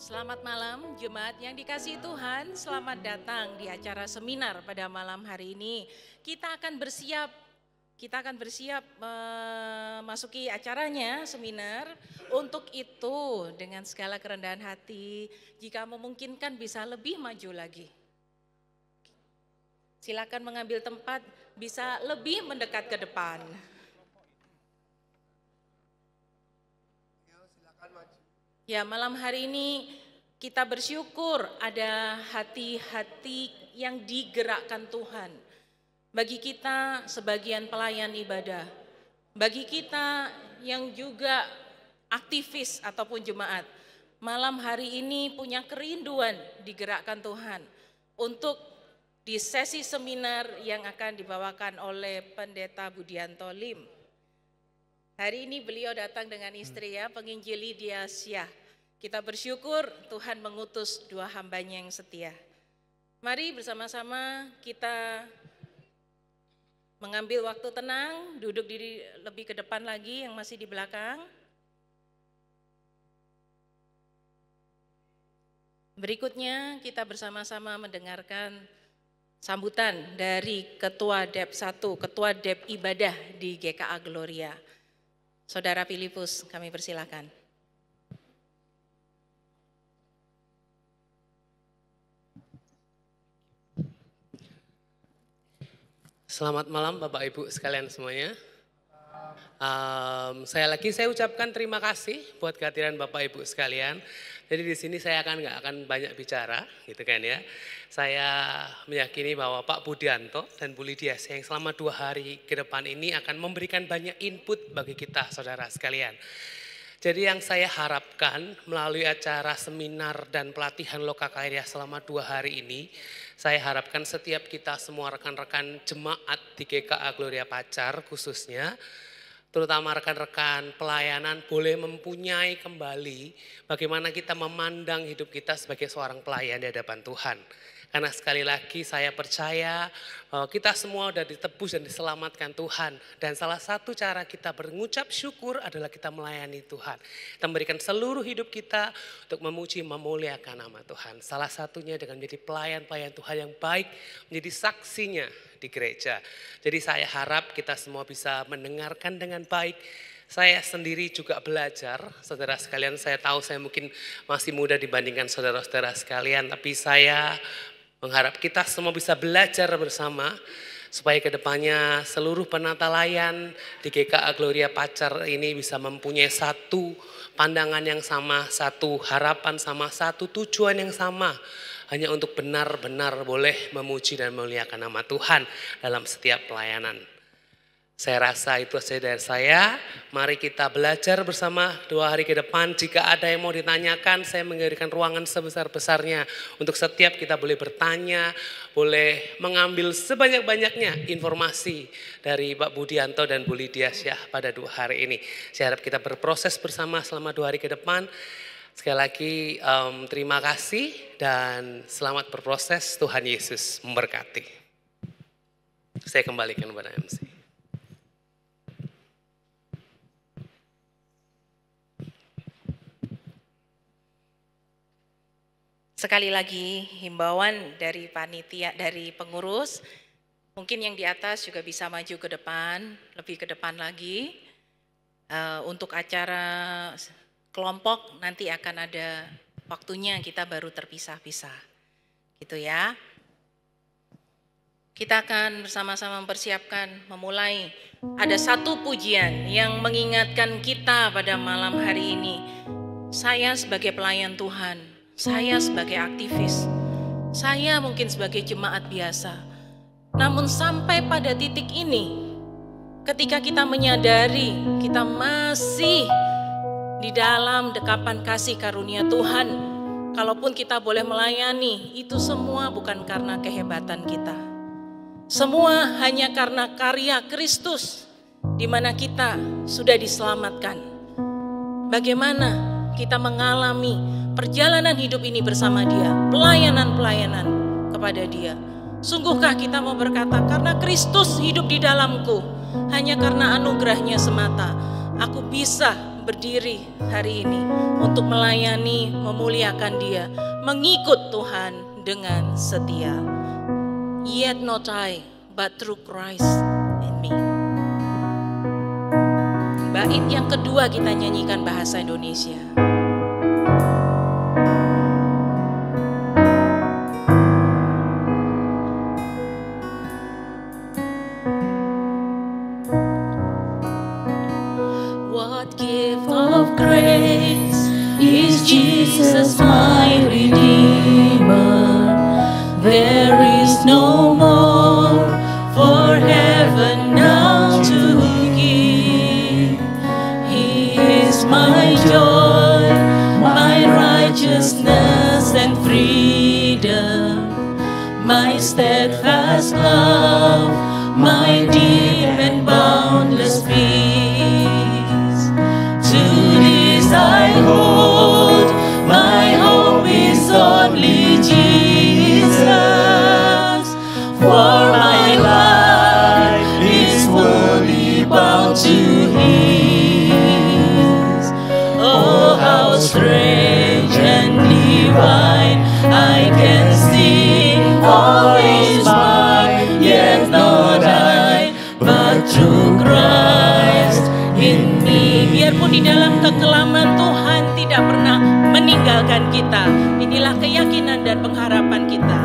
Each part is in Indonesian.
Selamat malam Jemaat yang dikasihi Tuhan, selamat datang di acara seminar pada malam hari ini. Kita akan bersiap memasuki acaranya seminar. Untuk itu dengan segala kerendahan hati, jika memungkinkan bisa lebih maju lagi. Silakan mengambil tempat, bisa lebih mendekat ke depan. Ya, malam hari ini kita bersyukur ada hati-hati yang digerakkan Tuhan. Bagi kita sebagian pelayan ibadah, bagi kita yang juga aktivis ataupun jemaat, malam hari ini punya kerinduan digerakkan Tuhan untuk di sesi seminar yang akan dibawakan oleh Pendeta Budianto Lim. Hari ini beliau datang dengan istri ya, penginjil Lydia Syah. Kita bersyukur Tuhan mengutus dua hambanya yang setia. Mari bersama-sama kita mengambil waktu tenang, duduk diri lebih ke depan lagi yang masih di belakang. Berikutnya kita bersama-sama mendengarkan sambutan dari Ketua DEP 1, Ketua DEP Ibadah di GKA Gloria. Saudara Filipus, kami persilakan. Selamat malam Bapak Ibu sekalian semuanya. Saya ucapkan terima kasih buat kehadiran Bapak Ibu sekalian. Jadi di sini saya nggak akan banyak bicara, gitu kan ya. Saya meyakini bahwa Pak Budianto dan Bu Lydia yang selama 2 hari ke depan ini akan memberikan banyak input bagi kita, saudara sekalian. Jadi yang saya harapkan melalui acara seminar dan pelatihan Lokakarya selama 2 hari ini, saya harapkan setiap kita semua rekan-rekan jemaat di GKA Gloria Pacar khususnya, terutama rekan-rekan pelayanan boleh mempunyai kembali bagaimana kita memandang hidup kita sebagai seorang pelayan di hadapan Tuhan. Karena sekali lagi saya percaya bahwa kita semua sudah ditebus dan diselamatkan Tuhan. Dan salah satu cara kita mengucap syukur adalah kita melayani Tuhan. Kita memberikan seluruh hidup kita untuk memuji, memuliakan nama Tuhan. Salah satunya dengan menjadi pelayan-pelayan Tuhan yang baik, menjadi saksinya di gereja. Jadi saya harap kita semua bisa mendengarkan dengan baik. Saya sendiri juga belajar, saudara sekalian, saya tahu saya mungkin masih muda dibandingkan saudara-saudara sekalian, tapi saya mengharap kita semua bisa belajar bersama supaya kedepannya seluruh penata layan di GKA Gloria Pacar ini bisa mempunyai satu pandangan yang sama, satu harapan sama, satu tujuan yang sama. Hanya untuk benar-benar boleh memuji dan memuliakan nama Tuhan dalam setiap pelayanan. Saya rasa itu saja dari saya. Mari kita belajar bersama 2 hari ke depan. Jika ada yang mau ditanyakan, saya memberikan ruangan sebesar-besarnya. Untuk setiap kita boleh bertanya, boleh mengambil sebanyak-banyaknya informasi dari Pak Budianto dan Bu Lydia Syah pada 2 hari ini. Saya harap kita berproses bersama selama 2 hari ke depan. Sekali lagi terima kasih dan selamat berproses. Tuhan Yesus memberkati. Saya kembalikan kepada MC. Sekali lagi himbauan dari panitia, dari pengurus, mungkin yang di atas juga bisa maju ke depan, lebih ke depan lagi. Untuk acara kelompok nanti akan ada waktunya kita baru terpisah-pisah, gitu ya. Kita akan bersama-sama mempersiapkan, memulai. Ada satu pujian yang mengingatkan kita pada malam hari ini. Saya sebagai pelayan Tuhan, saya sebagai aktivis, saya mungkin sebagai jemaat biasa. Namun sampai pada titik ini, ketika kita menyadari kita masih di dalam dekapan kasih karunia Tuhan, kalaupun kita boleh melayani, itu semua bukan karena kehebatan kita. Semua hanya karena karya Kristus, di mana kita sudah diselamatkan. Bagaimana kita mengalami perjalanan hidup ini bersama Dia, pelayanan-pelayanan kepada Dia. Sungguhkah kita mau berkata, karena Kristus hidup di dalamku, hanya karena anugerahnya semata, aku bisa berdiri hari ini untuk melayani, memuliakan Dia, mengikut Tuhan dengan setia. Yet not I, but through Christ in me. Bait yang kedua kita nyanyikan bahasa Indonesia. What gift of grace is Jesus my Redeemer? There is no more for heaven now to give. He is my joy, my righteousness and freedom, my steadfast love, my deep and boundless peace. To this I hold, my hope is only Jesus. For my life is fully bound to His. Oh, how strange and divine, I can sing, all is mine, yet not I, but through Christ in me. Biarpun di dalam kekelaman, Tuhan tidak pernah meninggalkan kita. Inilah keyakinan dan pengharapan kita.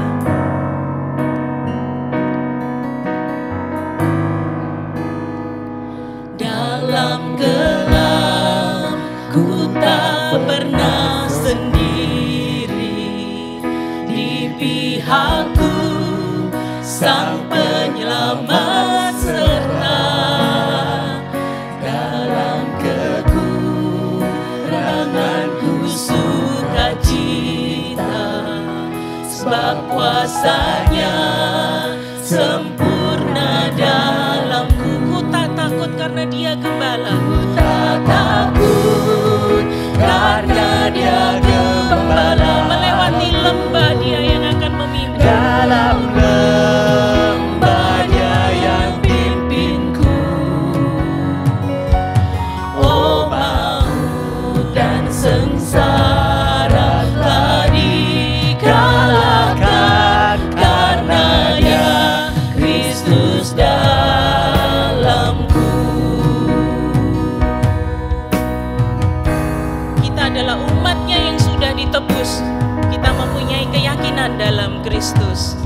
Dalam gelap ku tak pernah sendiri, di pihakku Sang Penyelamat serta dalam kekuranganku sukacita, sebab kuasa-Nya sempurna dalamku. Ku tak takut karena Dia gembala. Ku tak takut karena Dia gembala. Melewati lembah, Dia yang akan memimpin. Dalam lembah, Dia yang pimpinku. Oh, maut dan sengsara telah dikalahkan karenanya Kristus dalamku. Kita adalah umat-Nya yang sudah ditebus. Kita mempunyai keyakinan dalam Kristus.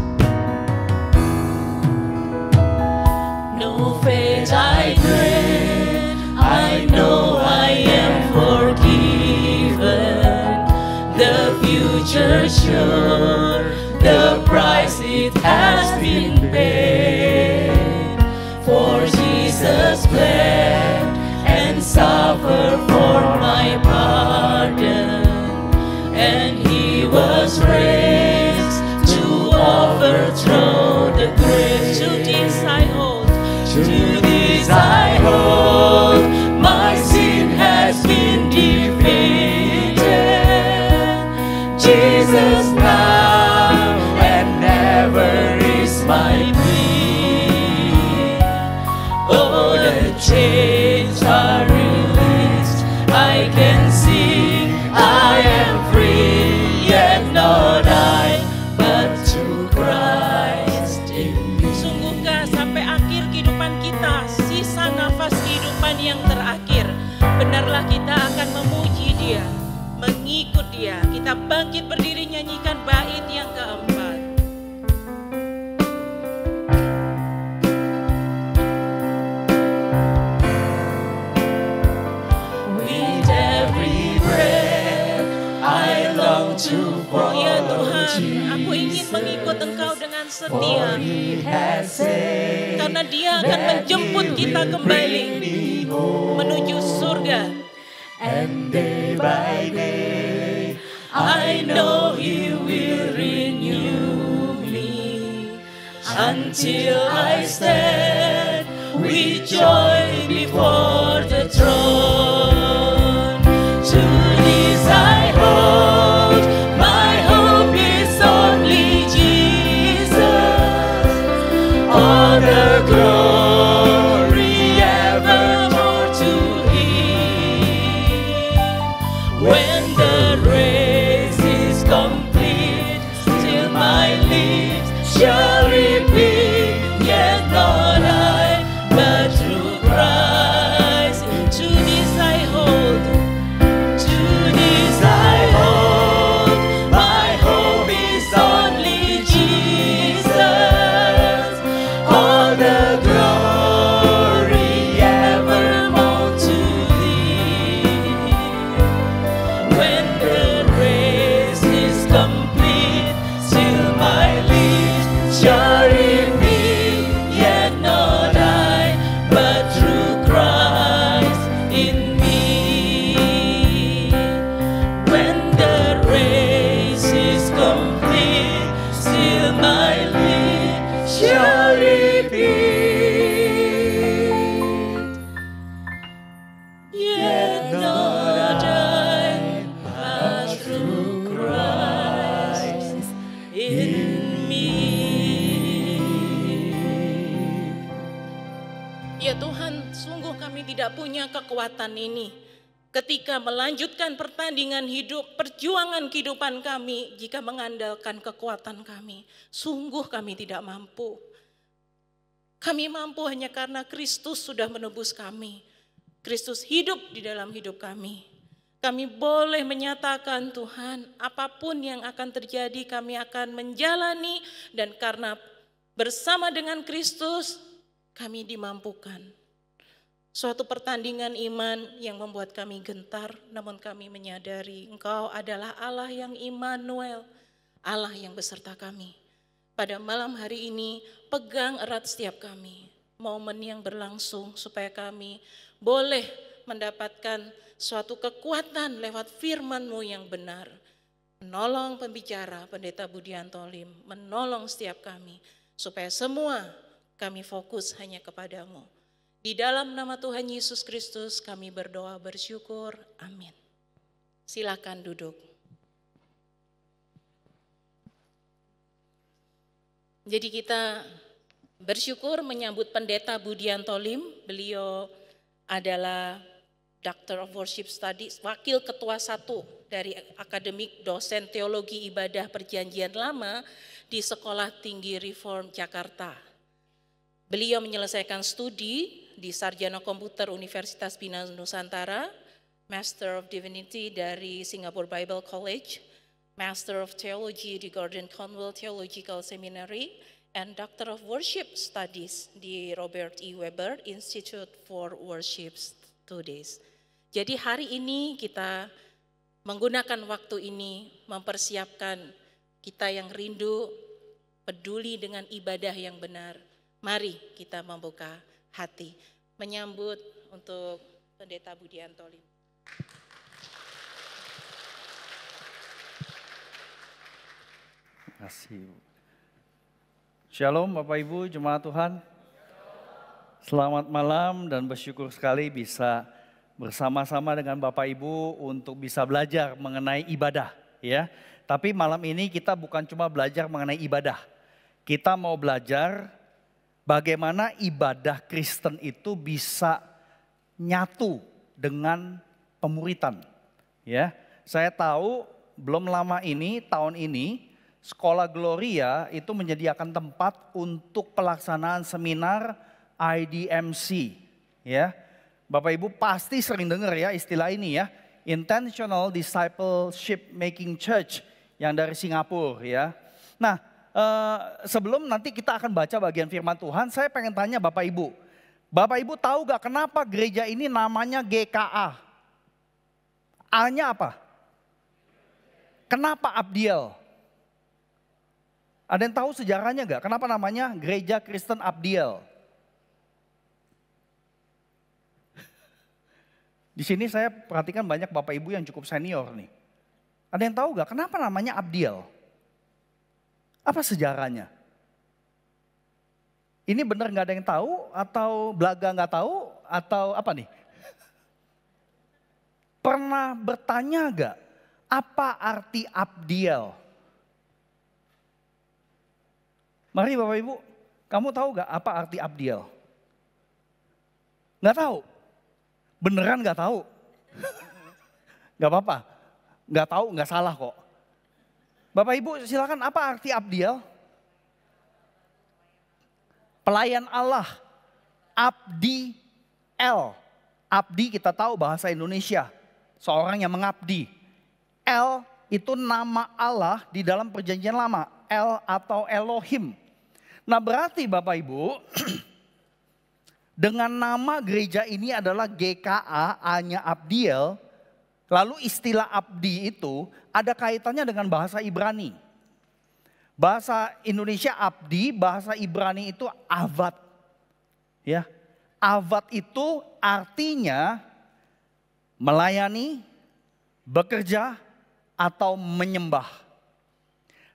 No fate I dread, I know I am forgiven. The future sure, the price it has been paid. For Jesus bled and suffered for my pardon, and He was raised to overthrow the grave. To this I hold, to this I hold, my sin has been defeated. Jesus now and never is my plea. Oh, the chains are released, I can sing, I am free, yet not I, but through Christ in me. Sungguhkah sampai akhir kehidupan kita, sisa nafas kehidupan yang terakhir, benarlah kita akan memuji Dia, mengikut Dia. Kita bangkit berdiri nyanyikan bait yang keempat. With every breath I long to follow. Oh ya Tuhan, aku ingin mengikut Engkau dengan setia, karena Dia akan menjemput kita kembali menuju surga. And day by day I know He will renew me, until I stand with joy before the throne. To this I hold, my hope is only Jesus. All the glory evermore to Him. kami tidak punya kekuatan ini. Ketika melanjutkan pertandingan hidup, perjuangan kehidupan kami, jika mengandalkan kekuatan kami, sungguh kami tidak mampu. Kami mampu hanya karena Kristus sudah menebus kami. Kristus hidup di dalam hidup kami. Kami boleh menyatakan, Tuhan, apapun yang akan terjadi kami akan menjalani, dan karena bersama dengan Kristus kami dimampukan. Suatu pertandingan iman yang membuat kami gentar, namun kami menyadari Engkau adalah Allah yang Immanuel, Allah yang beserta kami. Pada malam hari ini, pegang erat setiap kami, momen yang berlangsung supaya kami boleh mendapatkan suatu kekuatan lewat firman-Mu yang benar. Menolong pembicara, Pendeta Budianto Lim, menolong setiap kami, supaya semua kami fokus hanya kepadamu. Di dalam nama Tuhan Yesus Kristus kami berdoa bersyukur, amin. Silakan duduk. Jadi kita bersyukur menyambut Pendeta Budianto Lim. Beliau adalah Doctor of Worship Studies, Wakil Ketua 1 dari Akademik Dosen Teologi Ibadah Perjanjian Lama di Sekolah Tinggi Reform Jakarta. Beliau menyelesaikan studi di Sarjana Komputer Universitas Bina Nusantara, Master of Divinity dari Singapore Bible College, Master of Theology di Gordon Conwell Theological Seminary, and Doctor of Worship Studies di Robert E. Weber Institute for Worship Studies. Jadi hari ini kita menggunakan waktu ini mempersiapkan kita yang rindu, peduli dengan ibadah yang benar. Mari kita membuka hati, menyambut untuk Pendeta Budianto Lim. Terima kasih. Shalom Bapak Ibu, jemaat Tuhan. Selamat malam dan bersyukur sekali bisa bersama-sama dengan Bapak Ibu untuk bisa belajar mengenai ibadah, ya. Tapi malam ini kita bukan cuma belajar mengenai ibadah. Kita mau belajar bagaimana ibadah Kristen itu bisa nyatu dengan pemuritan, ya. Saya tahu belum lama ini, tahun ini, Sekolah Gloria itu menyediakan tempat untuk pelaksanaan seminar IDMC, ya. Bapak Ibu pasti sering dengar ya istilah ini ya, Intentional Discipleship Making Church yang dari Singapura ya. Nah, sebelum nanti kita akan baca bagian firman Tuhan, saya pengen tanya Bapak Ibu. Bapak Ibu tahu gak kenapa gereja ini namanya GKA? A-nya apa? Kenapa Abdiel? Ada yang tahu sejarahnya gak? Kenapa namanya Gereja Kristen Abdiel? Di sini saya perhatikan banyak Bapak Ibu yang cukup senior nih. Ada yang tahu gak kenapa namanya Abdiel? Apa sejarahnya? Ini benar gak ada yang tahu atau belaga gak tahu atau apa nih? Pernah bertanya gak apa arti Abdiel? Mari Bapak Ibu, kamu tahu gak apa arti Abdiel? Gak tahu? Beneran gak tahu? Gak apa-apa, gak tahu gak salah kok. Bapak Ibu silakan, apa arti Abdiel? Pelayan Allah, Abdi El. Abdi kita tahu bahasa Indonesia, seorang yang mengabdi. El itu nama Allah di dalam perjanjian lama, El atau Elohim. Nah berarti Bapak Ibu, dengan nama gereja ini adalah GKA, A-nya Abdiel, lalu istilah abdi itu ada kaitannya dengan bahasa Ibrani. Bahasa Indonesia abdi, bahasa Ibrani itu avad. Ya, avad itu artinya melayani, bekerja, atau menyembah.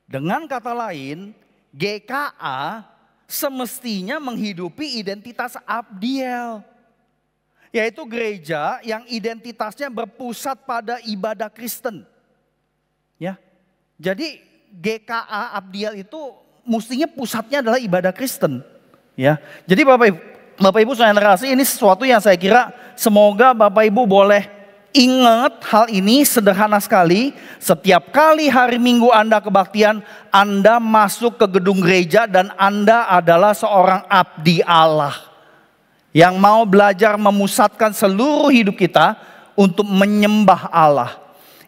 Dengan kata lain, GKA semestinya menghidupi identitas Abdiel, yaitu gereja yang identitasnya berpusat pada ibadah Kristen. Ya, jadi GKA Abdiel itu mestinya pusatnya adalah ibadah Kristen. Ya, jadi Bapak Ibu, Bapak Ibu saudara kasih, ini sesuatu yang saya kira semoga Bapak Ibu boleh ingat hal ini, sederhana sekali. Setiap kali hari Minggu Anda kebaktian, Anda masuk ke gedung gereja dan Anda adalah seorang abdi Allah yang mau belajar memusatkan seluruh hidup kita untuk menyembah Allah.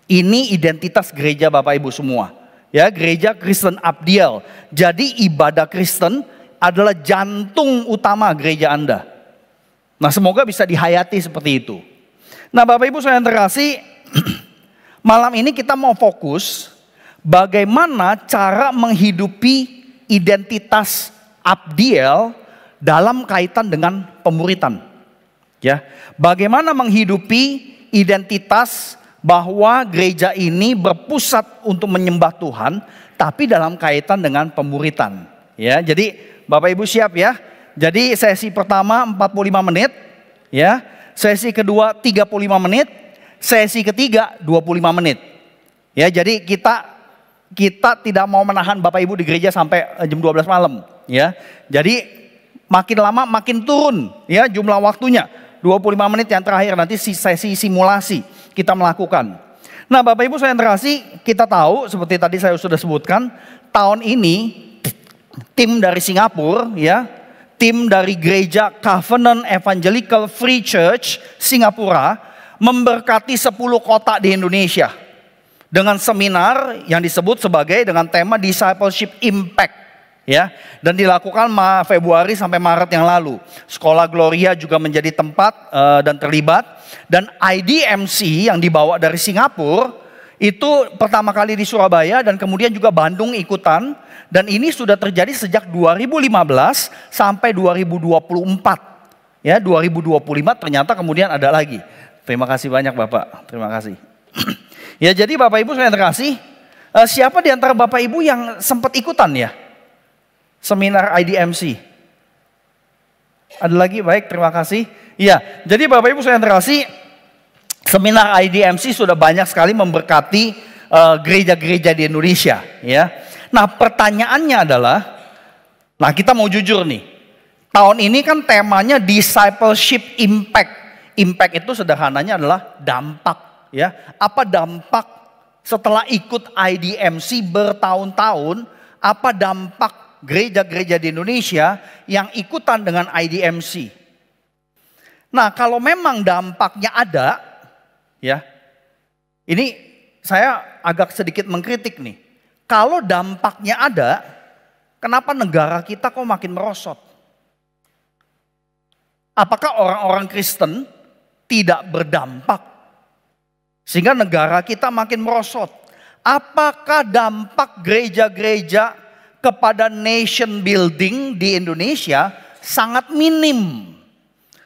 Ini identitas gereja Bapak Ibu semua. Ya, gereja Kristen Abdiel. Jadi ibadah Kristen adalah jantung utama gereja Anda. Nah, semoga bisa dihayati seperti itu. Nah, Bapak Ibu saya terkasih, malam ini kita mau fokus bagaimana cara menghidupi identitas Abdiel dalam kaitan dengan pemuritan. Ya, bagaimana menghidupi identitas bahwa gereja ini berpusat untuk menyembah Tuhan, tapi dalam kaitan dengan pemuritan. Ya, jadi Bapak Ibu siap ya. Jadi sesi pertama 45 menit, ya. Sesi kedua 35 menit, sesi ketiga 25 menit. Ya, jadi kita tidak mau menahan Bapak Ibu di gereja sampai jam 12 malam, ya. Jadi makin lama makin turun ya jumlah waktunya. 25 menit yang terakhir nanti sesi simulasi kita melakukan. Nah, Bapak Ibu saya terkasih, kita tahu seperti tadi saya sudah sebutkan, tahun ini tim dari Singapura ya, tim dari gereja Covenant Evangelical Free Church Singapura memberkati 10 kota di Indonesia dengan seminar yang disebut sebagai dengan tema Discipleship Impact. Ya, dan dilakukan Februari sampai Maret yang lalu. Sekolah Gloria juga menjadi tempat dan terlibat. Dan IDMC yang dibawa dari Singapura itu pertama kali di Surabaya dan kemudian juga Bandung ikutan. Dan ini sudah terjadi sejak 2015 sampai 2024. Ya, 2025 ternyata kemudian ada lagi. Terima kasih banyak Bapak, terima kasih. Ya, jadi Bapak Ibu saya terkasih, siapa di antara Bapak Ibu yang sempat ikutan ya? Seminar IDMC. Ada lagi? Baik, terima kasih. Iya, jadi Bapak Ibu saya terkasih, seminar IDMC sudah banyak sekali memberkati gereja-gereja di Indonesia. Ya, nah pertanyaannya adalah, nah kita mau jujur nih, tahun ini kan temanya Discipleship Impact. Impact itu sederhananya adalah dampak. Ya, apa dampak setelah ikut IDMC bertahun-tahun? Apa dampak gereja-gereja di Indonesia yang ikutan dengan IDMC. Nah, kalau memang dampaknya ada, ya, ini saya agak sedikit mengkritik nih. Kalau dampaknya ada, kenapa negara kita kok makin merosot? Apakah orang-orang Kristen tidak berdampak sehingga negara kita makin merosot? Apakah dampak gereja-gereja kepada nation building di Indonesia sangat minim.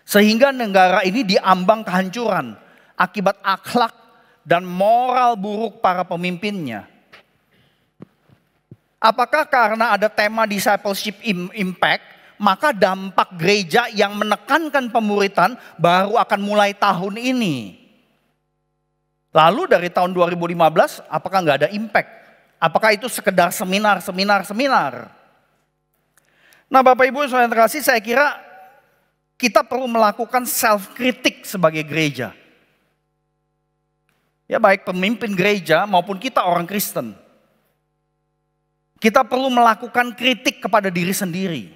Sehingga negara ini diambang kehancuran akibat akhlak dan moral buruk para pemimpinnya. Apakah karena ada tema Discipleship Impact, maka dampak gereja yang menekankan pemuritan baru akan mulai tahun ini? Lalu dari tahun 2015 apakah nggak ada impact? Apakah itu sekedar seminar? Nah Bapak Ibu saudara terkasih, saya kira kita perlu melakukan self-kritik sebagai gereja. Ya, baik pemimpin gereja maupun kita orang Kristen. Kita perlu melakukan kritik kepada diri sendiri.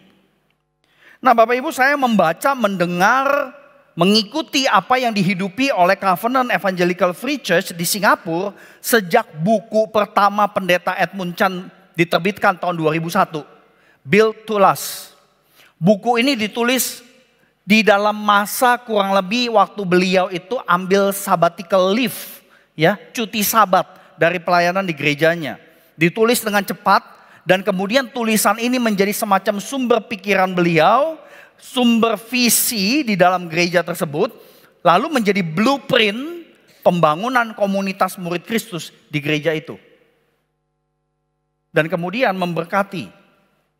Nah Bapak Ibu, saya membaca, mendengar, mengikuti apa yang dihidupi oleh Covenant Evangelical Free Church di Singapura sejak buku pertama Pendeta Edmund Chan diterbitkan tahun 2001. Built to Last. Buku ini ditulis di dalam masa kurang lebih waktu beliau itu ambil sabbatical leave, ya, cuti sabat dari pelayanan di gerejanya. Ditulis dengan cepat dan kemudian tulisan ini menjadi semacam sumber pikiran beliau, sumber visi di dalam gereja tersebut, lalu menjadi blueprint pembangunan komunitas murid Kristus di gereja itu. Dan kemudian memberkati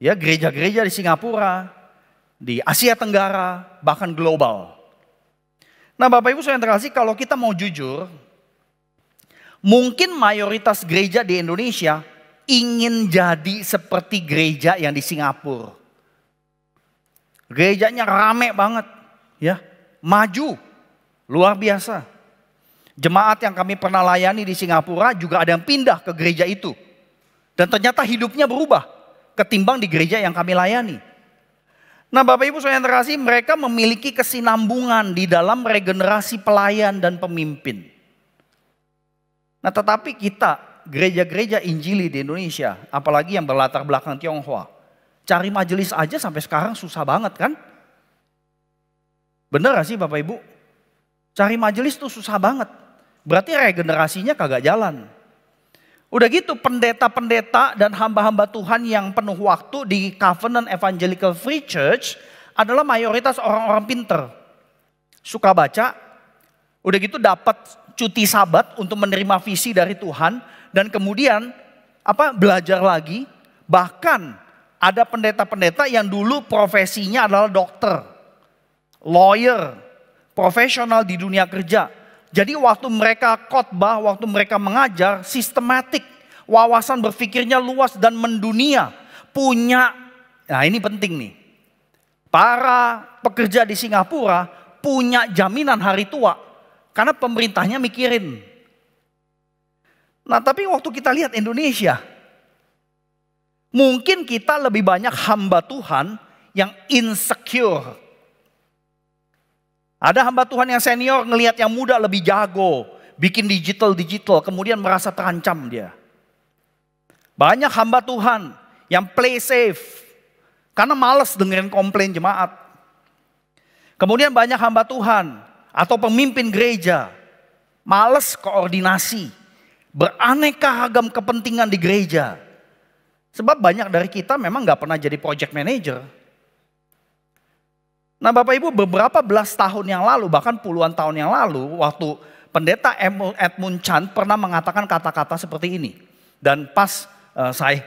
ya gereja-gereja di Singapura, di Asia Tenggara, bahkan global. Nah Bapak Ibu saudara terkasih, kalau kita mau jujur, mungkin mayoritas gereja di Indonesia ingin jadi seperti gereja yang di Singapura. Gerejanya rame banget, ya, maju, luar biasa. Jemaat yang kami pernah layani di Singapura juga ada yang pindah ke gereja itu. Dan ternyata hidupnya berubah ketimbang di gereja yang kami layani. Nah Bapak Ibu saudara yang terkasih, mereka memiliki kesinambungan di dalam regenerasi pelayan dan pemimpin. Nah tetapi kita, gereja-gereja Injili di Indonesia, apalagi yang berlatar belakang Tionghoa, cari majelis aja sampai sekarang susah banget kan? Bener gak sih Bapak Ibu? Cari majelis tuh susah banget. Berarti regenerasinya kagak jalan. Udah gitu pendeta-pendeta dan hamba-hamba Tuhan yang penuh waktu di Covenant Evangelical Free Church adalah mayoritas orang-orang pinter. Suka baca, udah gitu dapat cuti sabat untuk menerima visi dari Tuhan. Dan kemudian belajar lagi. Bahkan ada pendeta-pendeta yang dulu profesinya adalah dokter, lawyer, profesional di dunia kerja. Jadi waktu mereka khotbah, waktu mereka mengajar, sistematik, wawasan berpikirnya luas dan mendunia. Punya, nah ini penting nih. Para pekerja di Singapura punya jaminan hari tua. Karena pemerintahnya mikirin. Nah tapi waktu kita lihat Indonesia, mungkin kita lebih banyak hamba Tuhan yang insecure. Ada hamba Tuhan yang senior ngelihat yang muda lebih jago, bikin digital, kemudian merasa terancam dia. Banyak hamba Tuhan yang play safe, karena malas dengerin komplain jemaat. Kemudian banyak hamba Tuhan atau pemimpin gereja, malas koordinasi, beraneka ragam kepentingan di gereja. Sebab banyak dari kita memang gak pernah jadi project manager. Nah Bapak Ibu beberapa belas tahun yang lalu, bahkan puluhan tahun yang lalu, waktu pendeta Edmund Chan pernah mengatakan kata-kata seperti ini. Dan pas saya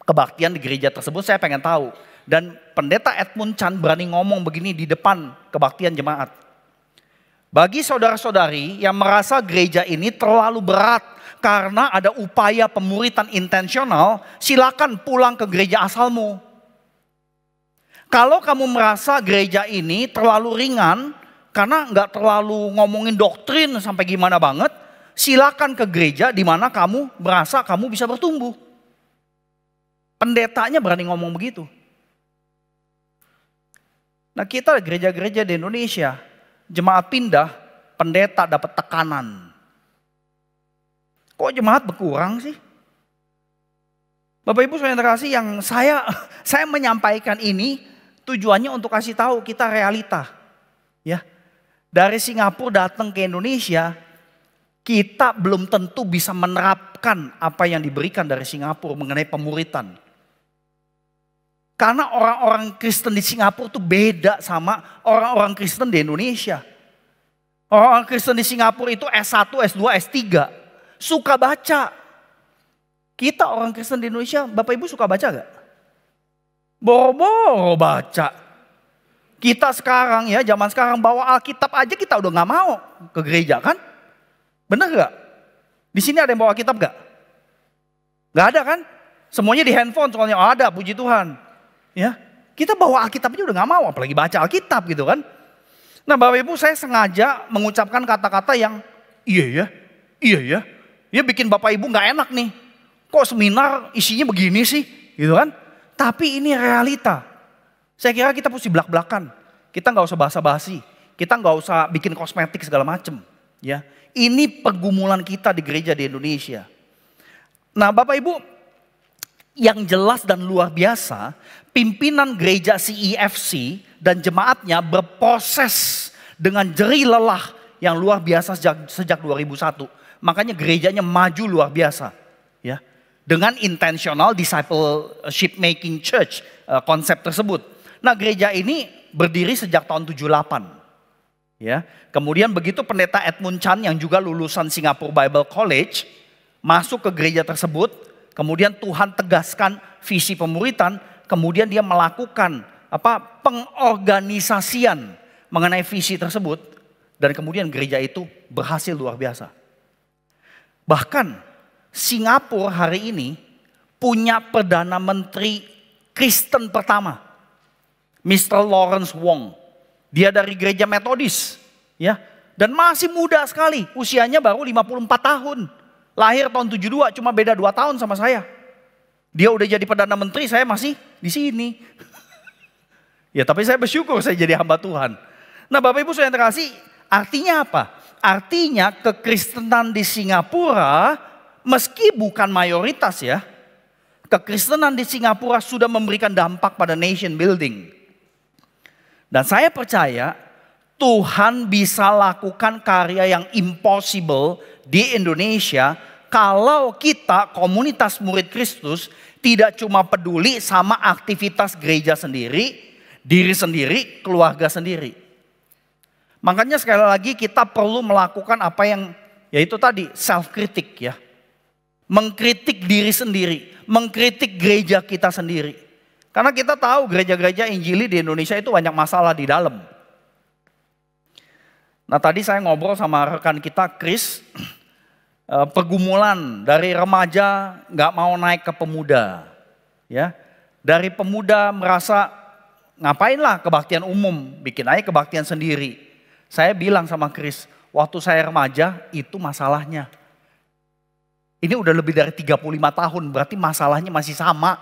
kebaktian di gereja tersebut saya pengen tahu. Dan pendeta Edmund Chan berani ngomong begini di depan kebaktian jemaat. Bagi saudara-saudari yang merasa gereja ini terlalu berat karena ada upaya pemuritan intensional, silakan pulang ke gereja asalmu. Kalau kamu merasa gereja ini terlalu ringan karena nggak terlalu ngomongin doktrin sampai gimana banget, silakan ke gereja di mana kamu merasa kamu bisa bertumbuh. Pendetanya berani ngomong begitu. Nah kita gereja-gereja di Indonesia, jemaat pindah, pendeta dapat tekanan. Kok jemaat berkurang sih? Bapak Ibu saudara yang terkasih, yang saya menyampaikan ini tujuannya untuk kasih tahu kita realita. Ya. Dari Singapura datang ke Indonesia, kita belum tentu bisa menerapkan apa yang diberikan dari Singapura mengenai pemuritan. Karena orang-orang Kristen di Singapura itu beda sama orang-orang Kristen di Indonesia. Orang-orang Kristen di Singapura itu S1, S2, S3. Suka baca. Kita orang Kristen di Indonesia, Bapak Ibu suka baca gak? Boro-boro baca. Kita sekarang ya, zaman sekarang bawa Alkitab aja kita udah gak mau ke gereja kan? Bener gak? Di sini ada yang bawa Alkitab gak? Gak ada kan? Semuanya di handphone soalnya ada, puji Tuhan. Ya, kita bawa Alkitab aja udah gak mau, apalagi baca Alkitab gitu kan? Nah Bapak Ibu saya sengaja mengucapkan kata-kata yang iya ya. Ya bikin Bapak Ibu gak enak nih. Kok seminar isinya begini sih? Gitu kan? Tapi ini realita. Saya kira kita mesti belak-belakan. Kita gak usah basa-basi. Kita gak usah bikin kosmetik segala macem. Ya, ini pergumulan kita di gereja di Indonesia. Nah Bapak Ibu, yang jelas dan luar biasa, pimpinan gereja CEFC dan jemaatnya berproses dengan jerih lelah yang luar biasa sejak 2001. Makanya gerejanya maju luar biasa. Ya, dengan intentional discipleship making church konsep tersebut. Nah gereja ini berdiri sejak tahun 78. Ya, kemudian begitu pendeta Edmund Chan yang juga lulusan Singapore Bible College masuk ke gereja tersebut, kemudian Tuhan tegaskan visi pemuritan, kemudian dia melakukan pengorganisasian mengenai visi tersebut, dan kemudian gereja itu berhasil luar biasa. Bahkan Singapura hari ini punya Perdana Menteri Kristen pertama. Mr. Lawrence Wong. Dia dari gereja Metodis, ya. Dan masih muda sekali, usianya baru 54 tahun. Lahir tahun 72, cuma beda 2 tahun sama saya. Dia udah jadi Perdana Menteri, saya masih di sini. Ya tapi saya bersyukur saya jadi hamba Tuhan. Nah Bapak Ibu saya terkasih, artinya apa? Artinya kekristenan di Singapura, meski bukan mayoritas ya, kekristenan di Singapura sudah memberikan dampak pada nation building. Dan saya percaya Tuhan bisa lakukan karya yang impossible di Indonesia kalau kita komunitas murid Kristus tidak cuma peduli sama aktivitas gereja sendiri, diri sendiri, keluarga sendiri. Makanya sekali lagi kita perlu melakukan apa yang yaitu tadi self kritik ya. Mengkritik diri sendiri, mengkritik gereja kita sendiri. Karena kita tahu gereja-gereja Injili di Indonesia itu banyak masalah di dalam. Nah tadi saya ngobrol sama rekan kita Chris, pergumulan dari remaja nggak mau naik ke pemuda, ya dari pemuda merasa ngapainlah kebaktian umum, bikin aja kebaktian sendiri. Saya bilang sama Chris, waktu saya remaja itu masalahnya. Ini udah lebih dari 35 tahun, berarti masalahnya masih sama.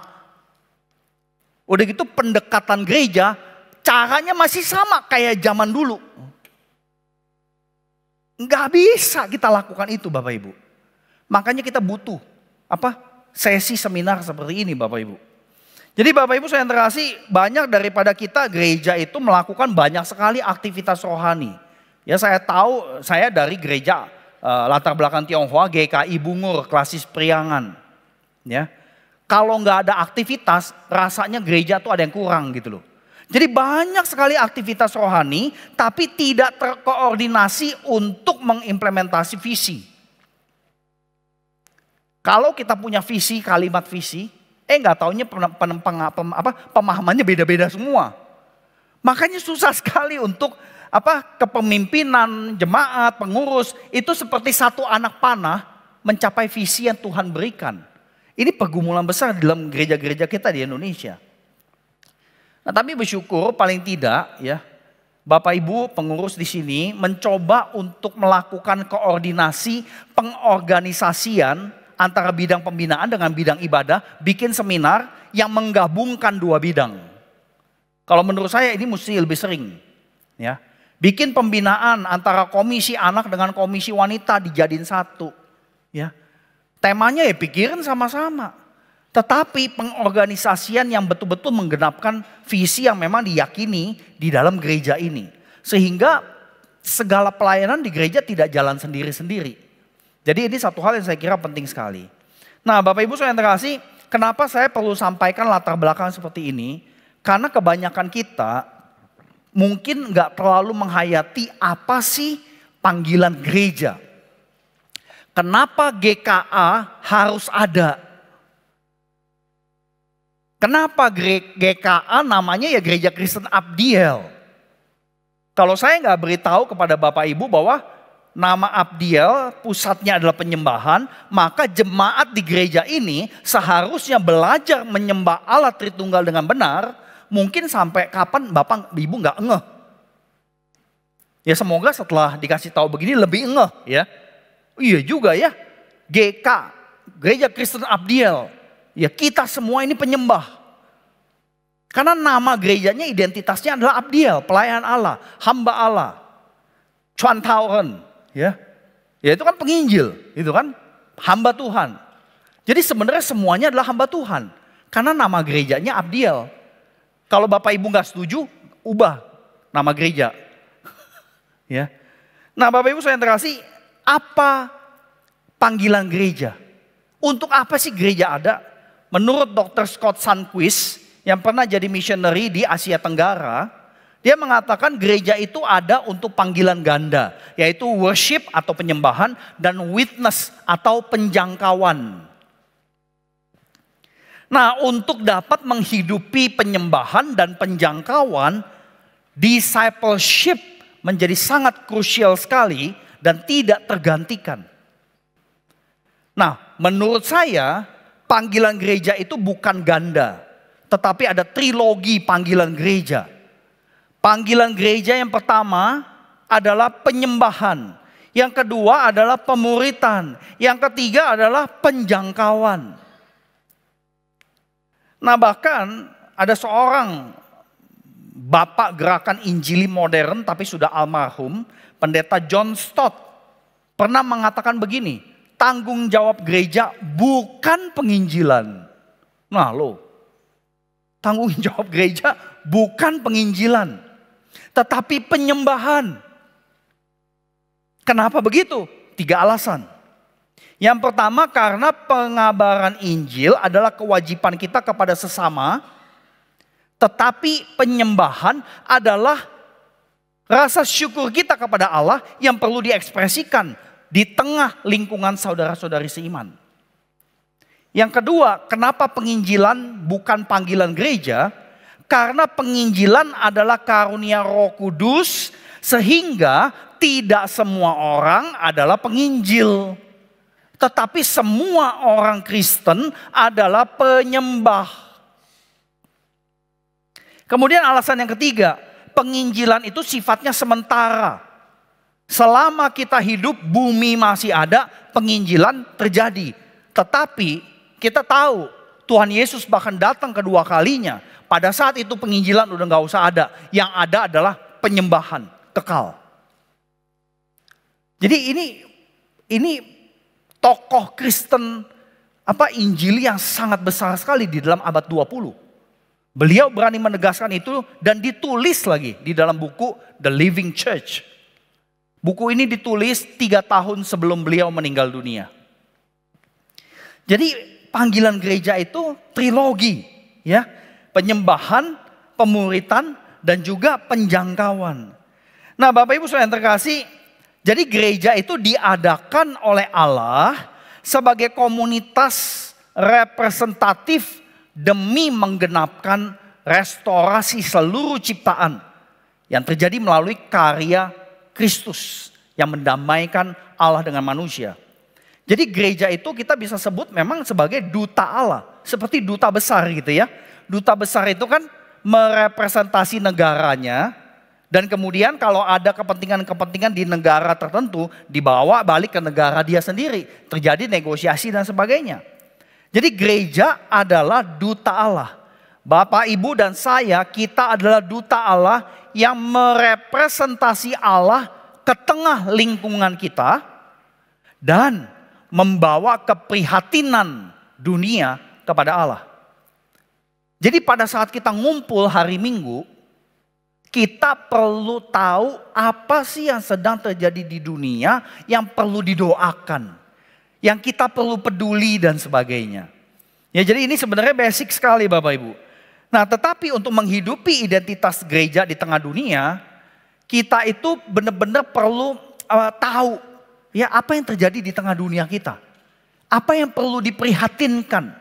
Udah gitu pendekatan gereja, caranya masih sama kayak zaman dulu. Nggak bisa kita lakukan itu Bapak Ibu. Makanya kita butuh sesi seminar seperti ini Bapak Ibu. Jadi Bapak Ibu saya terkasih, banyak daripada kita gereja itu melakukan banyak sekali aktivitas rohani. Ya saya tahu, saya dari gereja latar belakang Tionghoa, GKI Bungur, Klasis Priangan. Ya, kalau nggak ada aktivitas, rasanya gereja tuh ada yang kurang gitu loh. Jadi banyak sekali aktivitas rohani, tapi tidak terkoordinasi untuk mengimplementasi visi. Kalau kita punya visi, kalimat visi, nggak taunya pemahamannya beda-beda semua. Makanya susah sekali untuk kepemimpinan, jemaat, pengurus, itu seperti satu anak panah mencapai visi yang Tuhan berikan. Ini pergumulan besar dalam gereja-gereja kita di Indonesia. Nah, tapi bersyukur paling tidak ya Bapak Ibu pengurus di sini mencoba untuk melakukan koordinasi pengorganisasian antara bidang pembinaan dengan bidang ibadah, bikin seminar yang menggabungkan dua bidang. Kalau menurut saya ini mesti lebih sering ya. Bikin pembinaan antara komisi anak dengan komisi wanita dijadiin satu ya. Temanya ya pikirin sama-sama. Tetapi pengorganisasian yang betul-betul menggenapkan visi yang memang diyakini di dalam gereja ini. Sehingga segala pelayanan di gereja tidak jalan sendiri-sendiri. Jadi ini satu hal yang saya kira penting sekali. Nah Bapak Ibu saya terkasih, kenapa saya perlu sampaikan latar belakang seperti ini? Karena kebanyakan kita mungkin nggak terlalu menghayati apa sih panggilan gereja. Kenapa GKA harus ada? Kenapa GKA namanya ya Gereja Kristen Abdiel? Kalau saya nggak beritahu kepada Bapak Ibu bahwa nama Abdiel pusatnya adalah penyembahan, maka jemaat di gereja ini seharusnya belajar menyembah Allah Tritunggal dengan benar. Mungkin sampai kapan Bapak Ibu nggak ngeh. Ya semoga setelah dikasih tahu begini lebih ngeh ya. Iya juga ya, GK, Gereja Kristen Abdiel. Ya kita semua ini penyembah. Karena nama gerejanya identitasnya adalah Abdiel, pelayan Allah, hamba Allah. Chuan Tauren, ya. Ya itu kan penginjil, itu kan hamba Tuhan. Jadi sebenarnya semuanya adalah hamba Tuhan. Karena nama gerejanya Abdiel. Kalau Bapak Ibu nggak setuju, ubah nama gereja. Ya. Nah Bapak Ibu saya terkasih, apa panggilan gereja? Untuk apa sih gereja ada? Menurut Dr. Scott Sundquist yang pernah jadi missionary di Asia Tenggara, dia mengatakan gereja itu ada untuk panggilan ganda, yaitu worship atau penyembahan dan witness atau penjangkauan. Nah, untuk dapat menghidupi penyembahan dan penjangkauan, discipleship menjadi sangat krusial sekali dan tidak tergantikan. Nah, menurut saya panggilan gereja itu bukan ganda, tetapi ada trilogi panggilan gereja. Panggilan gereja yang pertama adalah penyembahan. Yang kedua adalah pemuritan. Yang ketiga adalah penjangkauan. Nah, bahkan ada seorang bapak gerakan Injili modern tapi sudah almarhum, pendeta John Stott, pernah mengatakan begini, tanggung jawab gereja bukan penginjilan. Nah tanggung jawab gereja bukan penginjilan, tetapi penyembahan. Kenapa begitu? 3 alasan. Yang pertama, karena pengabaran Injil adalah kewajiban kita kepada sesama, tetapi penyembahan adalah rasa syukur kita kepada Allah yang perlu diekspresikan di tengah lingkungan saudara-saudari seiman. Yang kedua, kenapa penginjilan bukan panggilan gereja? Karena penginjilan adalah karunia Roh Kudus, sehingga tidak semua orang adalah penginjil. Tetapi semua orang Kristen adalah penyembah. Kemudian alasan yang ketiga, penginjilan itu sifatnya sementara. Selama kita hidup, bumi masih ada, penginjilan terjadi. Tetapi kita tahu Tuhan Yesus bahkan datang kedua kalinya. Pada saat itu penginjilan udah gak usah ada. Yang ada adalah penyembahan kekal. Jadi ini tokoh Kristen Injili yang sangat besar sekali di dalam abad 20. Beliau berani menegaskan itu dan ditulis lagi di dalam buku The Living Church. Buku ini ditulis 3 tahun sebelum beliau meninggal dunia. Jadi panggilan gereja itu trilogi, ya, penyembahan, pemuritan, dan juga penjangkauan. Nah, Bapak Ibu Saudara yang terkasih, jadi gereja itu diadakan oleh Allah sebagai komunitas representatif demi menggenapkan restorasi seluruh ciptaan yang terjadi melalui karya Kristus yang mendamaikan Allah dengan manusia. Jadi gereja itu kita bisa sebut memang sebagai duta Allah, seperti duta besar gitu ya. Duta besar itu kan merepresentasi negaranya, dan kemudian kalau ada kepentingan-kepentingan di negara tertentu dibawa balik ke negara dia sendiri, terjadi negosiasi dan sebagainya. Jadi gereja adalah duta Allah. Bapak, Ibu dan saya, kita adalah duta Allah yang merepresentasi Allah ke tengah lingkungan kita dan membawa keprihatinan dunia kepada Allah. Jadi pada saat kita ngumpul hari Minggu, kita perlu tahu apa sih yang sedang terjadi di dunia yang perlu didoakan, yang kita perlu peduli dan sebagainya. Ya, jadi ini sebenarnya basic sekali Bapak Ibu. Nah, tetapi untuk menghidupi identitas gereja di tengah dunia, kita itu benar-benar perlu tahu ya apa yang terjadi di tengah dunia kita. Apa yang perlu diprihatinkan.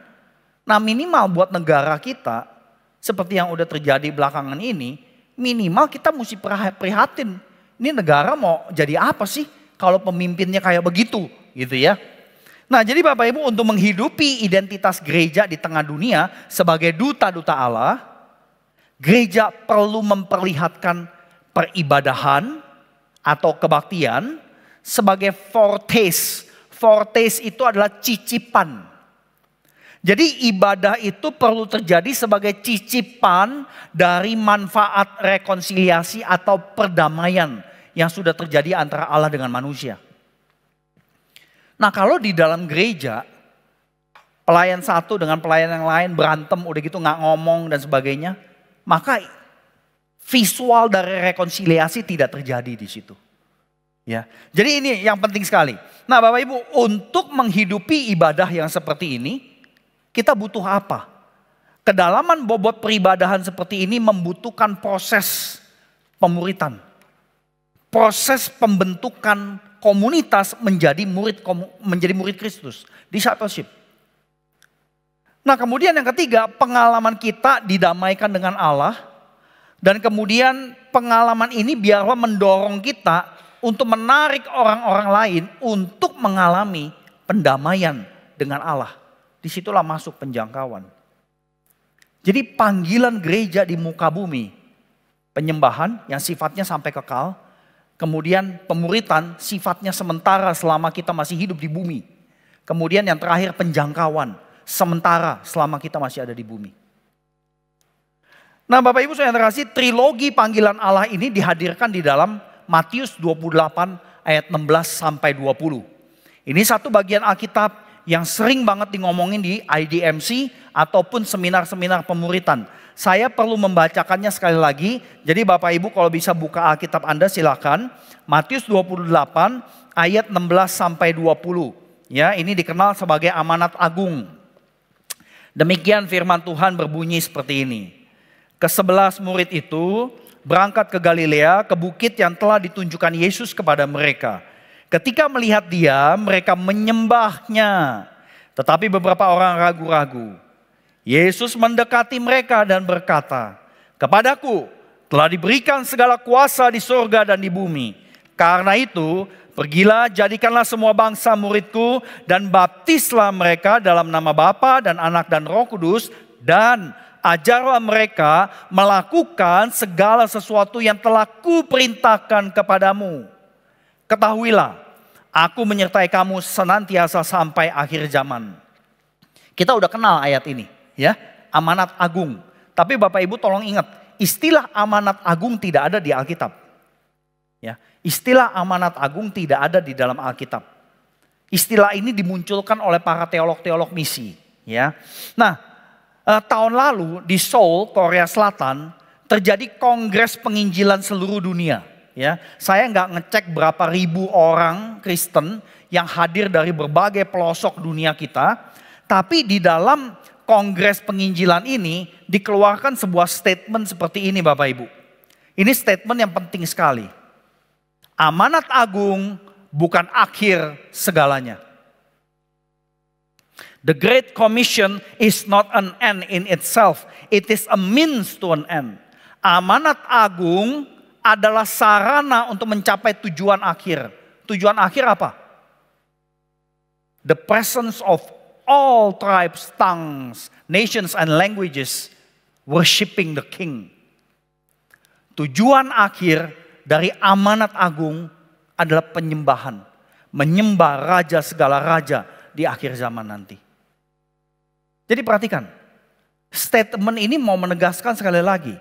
Nah, minimal buat negara kita seperti yang udah terjadi belakangan ini, minimal kita mesti prihatin. Ini negara mau jadi apa sih kalau pemimpinnya kayak begitu gitu ya. Nah, jadi Bapak Ibu, untuk menghidupi identitas gereja di tengah dunia sebagai duta-duta Allah, gereja perlu memperlihatkan peribadahan atau kebaktian sebagai foretaste. Foretaste itu adalah cicipan. Jadi ibadah itu perlu terjadi sebagai cicipan dari manfaat rekonsiliasi atau perdamaian yang sudah terjadi antara Allah dengan manusia. Nah, kalau di dalam gereja, pelayan satu dengan pelayan yang lain berantem, udah gitu gak ngomong dan sebagainya, maka visual dari rekonsiliasi tidak terjadi di situ. Ya, jadi ini yang penting sekali. Nah, Bapak Ibu, untuk menghidupi ibadah yang seperti ini, kita butuh apa? Kedalaman bobot peribadahan seperti ini membutuhkan proses pemuritan. Proses pembentukan komunitas menjadi murid Kristus, discipleship. Nah, kemudian yang ketiga, pengalaman kita didamaikan dengan Allah, dan kemudian pengalaman ini biarlah mendorong kita untuk menarik orang-orang lain untuk mengalami pendamaian dengan Allah. Disitulah masuk penjangkauan. Jadi panggilan gereja di muka bumi, penyembahan yang sifatnya sampai kekal, kemudian pemuritan sifatnya sementara selama kita masih hidup di bumi. Kemudian yang terakhir penjangkauan, sementara selama kita masih ada di bumi. Nah Bapak Ibu saudara kasih, trilogi panggilan Allah ini dihadirkan di dalam Matius 28 ayat 16 sampai 20. Ini satu bagian Alkitab yang sering banget ngomongin di IDMC ataupun seminar-seminar pemuritan. Saya perlu membacakannya sekali lagi. Jadi Bapak Ibu kalau bisa buka Alkitab Anda silakan. Matius 28 ayat 16 sampai 20. Ya, ini dikenal sebagai amanat agung. Demikian firman Tuhan berbunyi seperti ini. Ke-11 murid itu berangkat ke Galilea, ke bukit yang telah ditunjukkan Yesus kepada mereka. Ketika melihat dia, mereka menyembahnya. Tetapi beberapa orang ragu-ragu. Yesus mendekati mereka dan berkata, "Kepadaku telah diberikan segala kuasa di surga dan di bumi. Karena itu, pergilah jadikanlah semua bangsa muridku dan baptislah mereka dalam nama Bapa dan Anak dan Roh Kudus, dan ajarlah mereka melakukan segala sesuatu yang telah kuperintahkan kepadamu. Ketahuilah, aku menyertai kamu senantiasa sampai akhir zaman." Kita udah kenal ayat ini, ya, amanat agung. Tapi Bapak Ibu tolong ingat, istilah amanat agung tidak ada di Alkitab. Ya, istilah amanat agung tidak ada di dalam Alkitab. Istilah ini dimunculkan oleh para teolog-teolog misi, ya. Nah, tahun lalu di Seoul, Korea Selatan, terjadi kongres penginjilan seluruh dunia. Ya, saya nggak ngecek berapa ribu orang Kristen yang hadir dari berbagai pelosok dunia kita, tapi di dalam kongres penginjilan ini dikeluarkan sebuah statement seperti ini Bapak Ibu. Ini statement yang penting sekali. Amanat agung bukan akhir segalanya. The Great Commission is not an end in itself. It is a means to an end. Amanat agung adalah sarana untuk mencapai tujuan akhir. Tujuan akhir apa? The presence of all tribes, tongues, nations and languages worshiping the King. Tujuan akhir dari amanat agung adalah penyembahan. Menyembah raja segala raja di akhir zaman nanti. Jadi perhatikan, statement ini mau menegaskan sekali lagi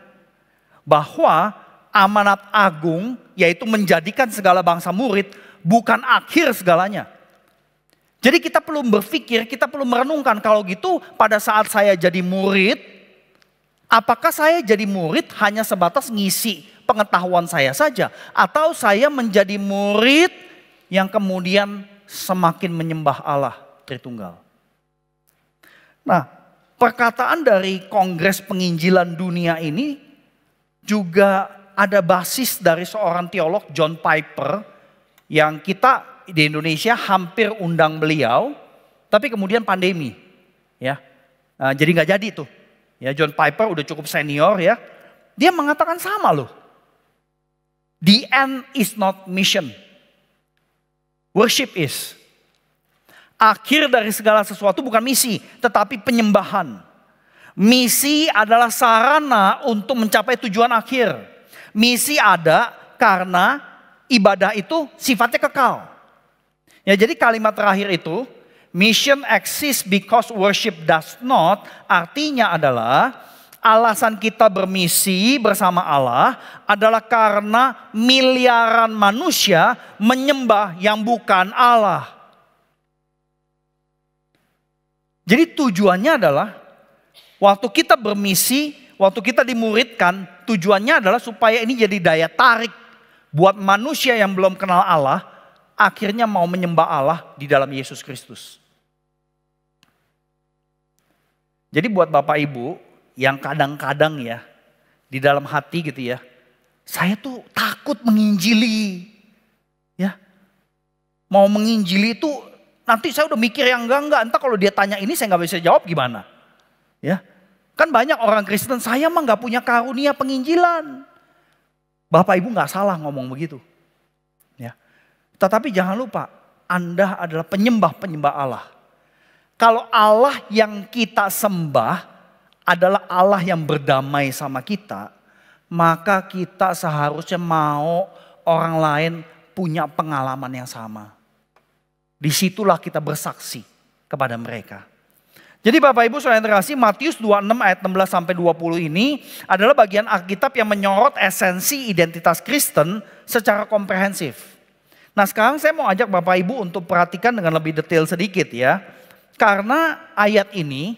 bahwa amanat agung yaitu menjadikan segala bangsa murid bukan akhir segalanya. Jadi kita perlu berpikir, kita perlu merenungkan kalau gitu pada saat saya jadi murid, apakah saya jadi murid hanya sebatas ngisi pengetahuan saya saja, atau saya menjadi murid yang kemudian semakin menyembah Allah Tritunggal. Nah, perkataan dari Kongres Penginjilan Dunia ini juga ada basis dari seorang teolog John Piper yang kita di Indonesia hampir undang beliau, tapi kemudian pandemi, ya, jadi nggak jadi tuh. Ya, John Piper udah cukup senior ya, dia mengatakan sama loh. The end is not mission, worship is. Akhir dari segala sesuatu bukan misi, tetapi penyembahan. Misi adalah sarana untuk mencapai tujuan akhir. Misi ada karena ibadah itu sifatnya kekal. Ya, jadi kalimat terakhir itu, mission exists because worship does not, artinya adalah alasan kita bermisi bersama Allah adalah karena miliaran manusia menyembah yang bukan Allah. Jadi tujuannya adalah waktu kita bermisi, waktu kita dimuridkan, tujuannya adalah supaya ini jadi daya tarik buat manusia yang belum kenal Allah, akhirnya mau menyembah Allah di dalam Yesus Kristus. Jadi buat Bapak Ibu yang kadang-kadang ya di dalam hati gitu ya, saya tuh takut menginjili. Ya. Mau menginjili itu nanti saya udah mikir yang enggak, entar kalau dia tanya ini saya nggak bisa jawab gimana. Ya. Kan banyak orang Kristen, saya mah nggak punya karunia penginjilan. Bapak Ibu nggak salah ngomong begitu. Ya. Tetapi jangan lupa, Anda adalah penyembah-penyembah Allah. Kalau Allah yang kita sembah adalah Allah yang berdamai sama kita, maka kita seharusnya mau orang lain punya pengalaman yang sama. Disitulah kita bersaksi kepada mereka. Jadi Bapak Ibu Saudara yang terkasih, Matius 26 ayat 16 sampai 20 ini adalah bagian Alkitab yang menyorot esensi identitas Kristen secara komprehensif. Nah sekarang saya mau ajak Bapak Ibu untuk perhatikan dengan lebih detail sedikit ya. Karena ayat ini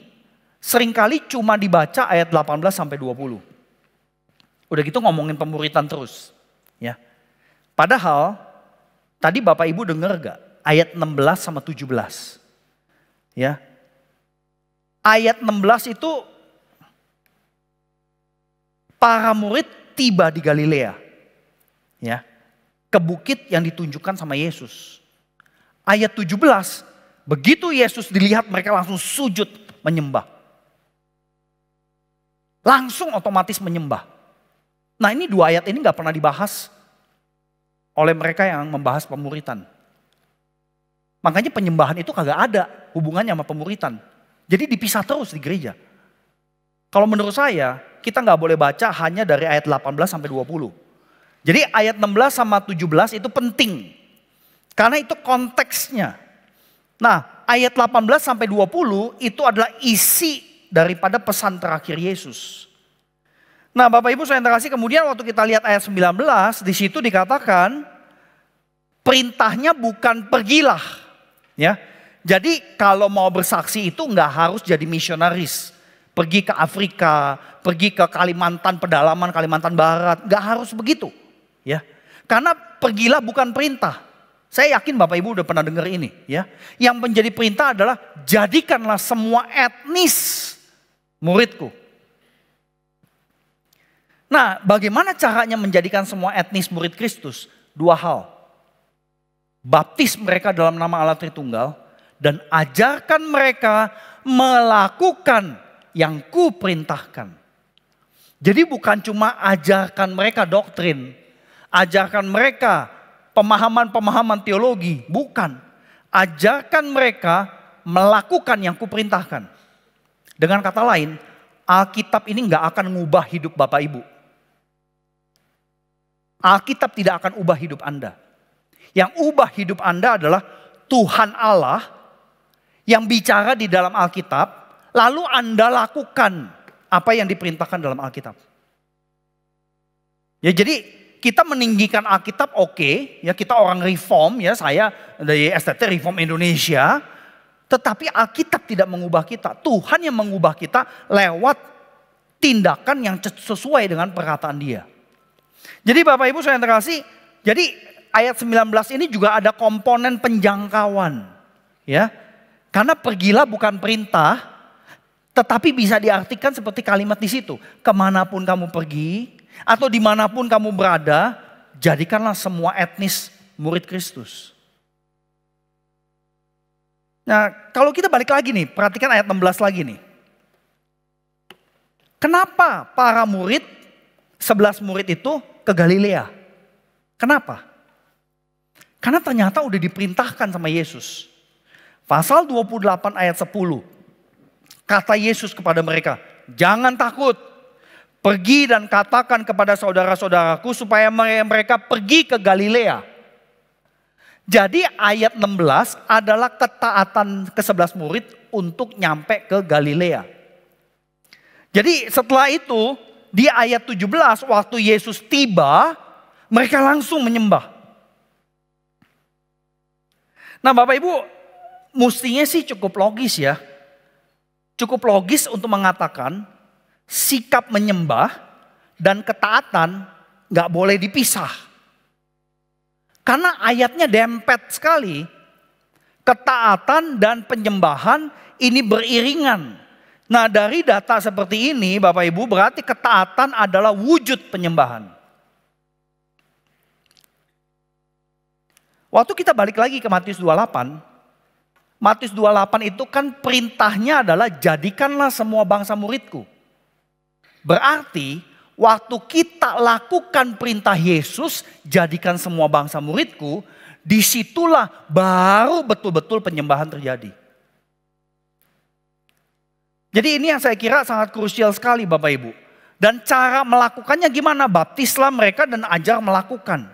seringkali cuma dibaca ayat 18 sampai 20. Udah gitu ngomongin pemuritan terus. Ya. Padahal tadi Bapak Ibu dengar gak ayat 16 sama 17. Ya. Ayat 16 itu para murid tiba di Galilea. Ya. Ke bukit yang ditunjukkan sama Yesus. Ayat 17, begitu Yesus dilihat mereka langsung sujud menyembah. Langsung otomatis menyembah. Nah ini dua ayat ini gak pernah dibahas oleh mereka yang membahas pemuritan. Makanya penyembahan itu kagak ada hubungannya sama pemuritan. Jadi dipisah terus di gereja. Kalau menurut saya, kita gak boleh baca hanya dari ayat 18 sampai 20. Jadi ayat 16 sama 17 itu penting. Karena itu konteksnya. Nah ayat 18 sampai 20 itu adalah isi daripada pesan terakhir Yesus. Nah Bapak Ibu saya terkasih, kemudian waktu kita lihat ayat 19, di situ dikatakan perintahnya bukan pergilah. Ya. Jadi kalau mau bersaksi itu nggak harus jadi misionaris. Pergi ke Afrika, pergi ke Kalimantan pedalaman, Kalimantan Barat. Nggak harus begitu. Ya. Karena pergilah bukan perintah. Saya yakin Bapak Ibu udah pernah dengar ini. Ya. Yang menjadi perintah adalah jadikanlah semua etnis muridku. Nah bagaimana caranya menjadikan semua etnis murid Kristus? Dua hal. Baptis mereka dalam nama Allah Tritunggal. Dan ajarkan mereka melakukan yang kuperintahkan. Jadi bukan cuma ajarkan mereka doktrin. Ajarkan mereka pemahaman-pemahaman teologi. Bukan. Ajarkan mereka melakukan yang kuperintahkan. Dengan kata lain, Alkitab ini gak akan ngubah hidup Bapak Ibu. Alkitab tidak akan ubah hidup Anda. Yang ubah hidup Anda adalah Tuhan Allah yang bicara di dalam Alkitab, lalu Anda lakukan apa yang diperintahkan dalam Alkitab. Ya jadi kita meninggikan Alkitab oke, ya kita orang reform, ya saya dari STT Reform Indonesia, tetapi Alkitab tidak mengubah kita. Tuhan yang mengubah kita lewat tindakan yang sesuai dengan perkataan Dia. Jadi Bapak Ibu saya terkasih, jadi ayat 19 ini juga ada komponen penjangkauan, ya. Karena pergilah bukan perintah, tetapi bisa diartikan seperti kalimat di situ. Kemanapun kamu pergi, atau dimanapun kamu berada, jadikanlah semua etnis murid Kristus. Nah kalau kita balik lagi nih, perhatikan ayat 16 lagi nih. Kenapa para murid, 11 murid itu ke Galilea? Kenapa? Karena ternyata udah diperintahkan sama Yesus. Pasal 28 ayat 10. Kata Yesus kepada mereka, jangan takut. Pergi dan katakan kepada saudara-saudaraku supaya mereka pergi ke Galilea. Jadi ayat 16 adalah ketaatan ke-11 murid untuk nyampe ke Galilea. Jadi setelah itu di ayat 17 waktu Yesus tiba, mereka langsung menyembah. Nah Bapak Ibu, mestinya sih cukup logis ya. Cukup logis untuk mengatakan sikap menyembah dan ketaatan gak boleh dipisah. Karena ayatnya dempet sekali. Ketaatan dan penyembahan ini beriringan. Nah dari data seperti ini Bapak Ibu berarti ketaatan adalah wujud penyembahan. Waktu kita balik lagi ke Matius 28. Matius 28 itu kan perintahnya adalah jadikanlah semua bangsa muridku. Berarti waktu kita lakukan perintah Yesus, jadikan semua bangsa muridku, disitulah baru betul-betul penyembahan terjadi. Jadi ini yang saya kira sangat krusial sekali Bapak Ibu. Dan cara melakukannya gimana? Baptislah mereka dan ajar melakukan.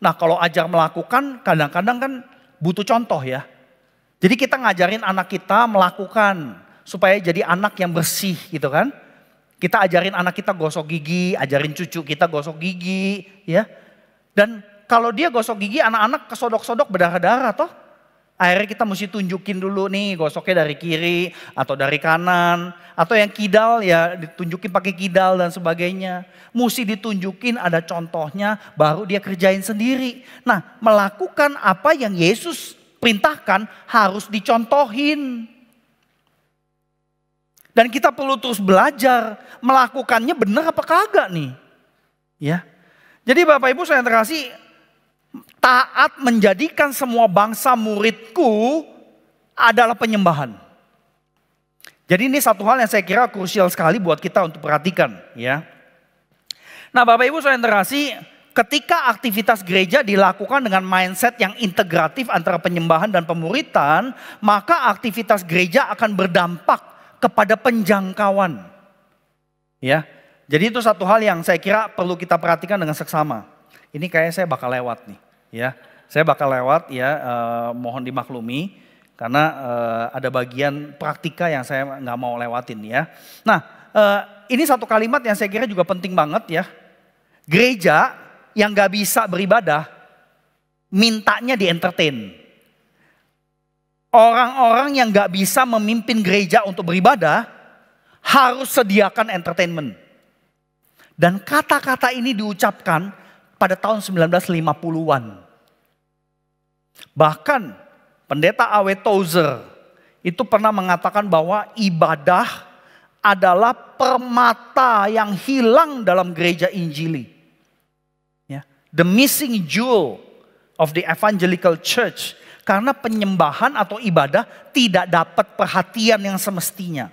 Nah kalau ajar melakukan kadang-kadang kan butuh contoh ya. Jadi kita ngajarin anak kita melakukan supaya jadi anak yang bersih gitu kan. Kita ajarin anak kita gosok gigi, ajarin cucu kita gosok gigi ya. Dan kalau dia gosok gigi anak-anak kesodok-sodok berdarah-darah toh. Akhirnya kita mesti tunjukin dulu nih gosoknya dari kiri atau dari kanan. Atau yang kidal ya ditunjukin pakai kidal dan sebagainya. Mesti ditunjukin ada contohnya baru dia kerjain sendiri. Nah melakukan apa yang Yesus perintahkan harus dicontohin. Dan kita perlu terus belajar melakukannya benar apa kagak nih. Ya. Jadi Bapak Ibu saya terkasih, taat menjadikan semua bangsa muridku adalah penyembahan. Jadi ini satu hal yang saya kira krusial sekali buat kita untuk perhatikan ya. Nah Bapak Ibu saya terkasih, ketika aktivitas gereja dilakukan dengan mindset yang integratif antara penyembahan dan pemuritan, maka aktivitas gereja akan berdampak kepada penjangkauan. Ya. Jadi itu satu hal yang saya kira perlu kita perhatikan dengan seksama. Ini kayaknya saya bakal lewat nih. Ya, saya bakal lewat ya, mohon dimaklumi karena ada bagian praktika yang saya nggak mau lewatin ya. Nah, ini satu kalimat yang saya kira juga penting banget ya. Gereja yang nggak bisa beribadah, mintanya di entertain. Orang-orang yang nggak bisa memimpin gereja untuk beribadah harus sediakan entertainment. Dan kata-kata ini diucapkan pada tahun 1950-an. Bahkan pendeta A.W. Tozer itu pernah mengatakan bahwa ibadah adalah permata yang hilang dalam gereja Injili. Ya, the missing jewel of the evangelical church. Karena penyembahan atau ibadah tidak dapat perhatian yang semestinya.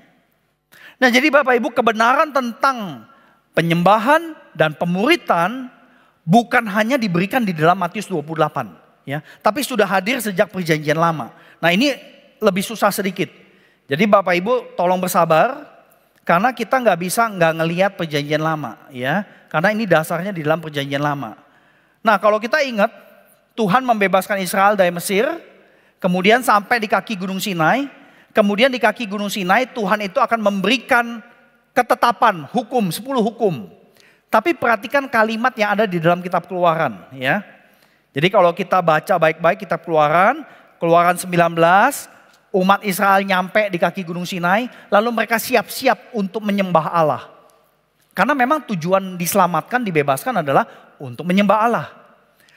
Nah jadi Bapak Ibu kebenaran tentang penyembahan dan pemuritan bukan hanya diberikan di dalam Matius 28. Ya, tapi sudah hadir sejak perjanjian lama. Nah ini lebih susah sedikit. Jadi Bapak Ibu tolong bersabar. Karena kita nggak ngelihat perjanjian lama. Ya, karena ini dasarnya di dalam perjanjian lama. Nah kalau kita ingat Tuhan membebaskan Israel dari Mesir. Kemudian sampai di kaki Gunung Sinai. Kemudian di kaki Gunung Sinai Tuhan itu akan memberikan ketetapan hukum, 10 hukum. Tapi perhatikan kalimat yang ada di dalam kitab Keluaran ya. Jadi kalau kita baca baik-baik kitab Keluaran 19, umat Israel nyampe di kaki Gunung Sinai, lalu mereka siap-siap untuk menyembah Allah. Karena memang tujuan diselamatkan, dibebaskan adalah untuk menyembah Allah.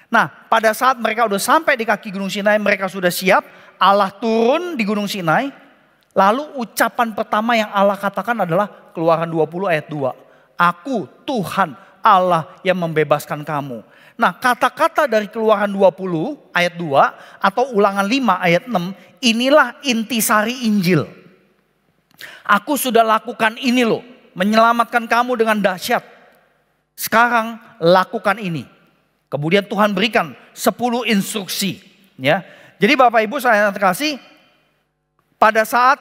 Nah pada saat mereka udah sampai di kaki Gunung Sinai, mereka sudah siap, Allah turun di Gunung Sinai. Lalu ucapan pertama yang Allah katakan adalah Keluaran 20 ayat 2. Aku Tuhan Allah yang membebaskan kamu. Nah kata-kata dari Keluaran 20 ayat 2 atau Ulangan 5 ayat 6 inilah intisari Injil. Aku sudah lakukan ini loh, menyelamatkan kamu dengan dahsyat. Sekarang lakukan ini. Kemudian Tuhan berikan 10 instruksi. Ya. Jadi Bapak Ibu saya terkasih, pada saat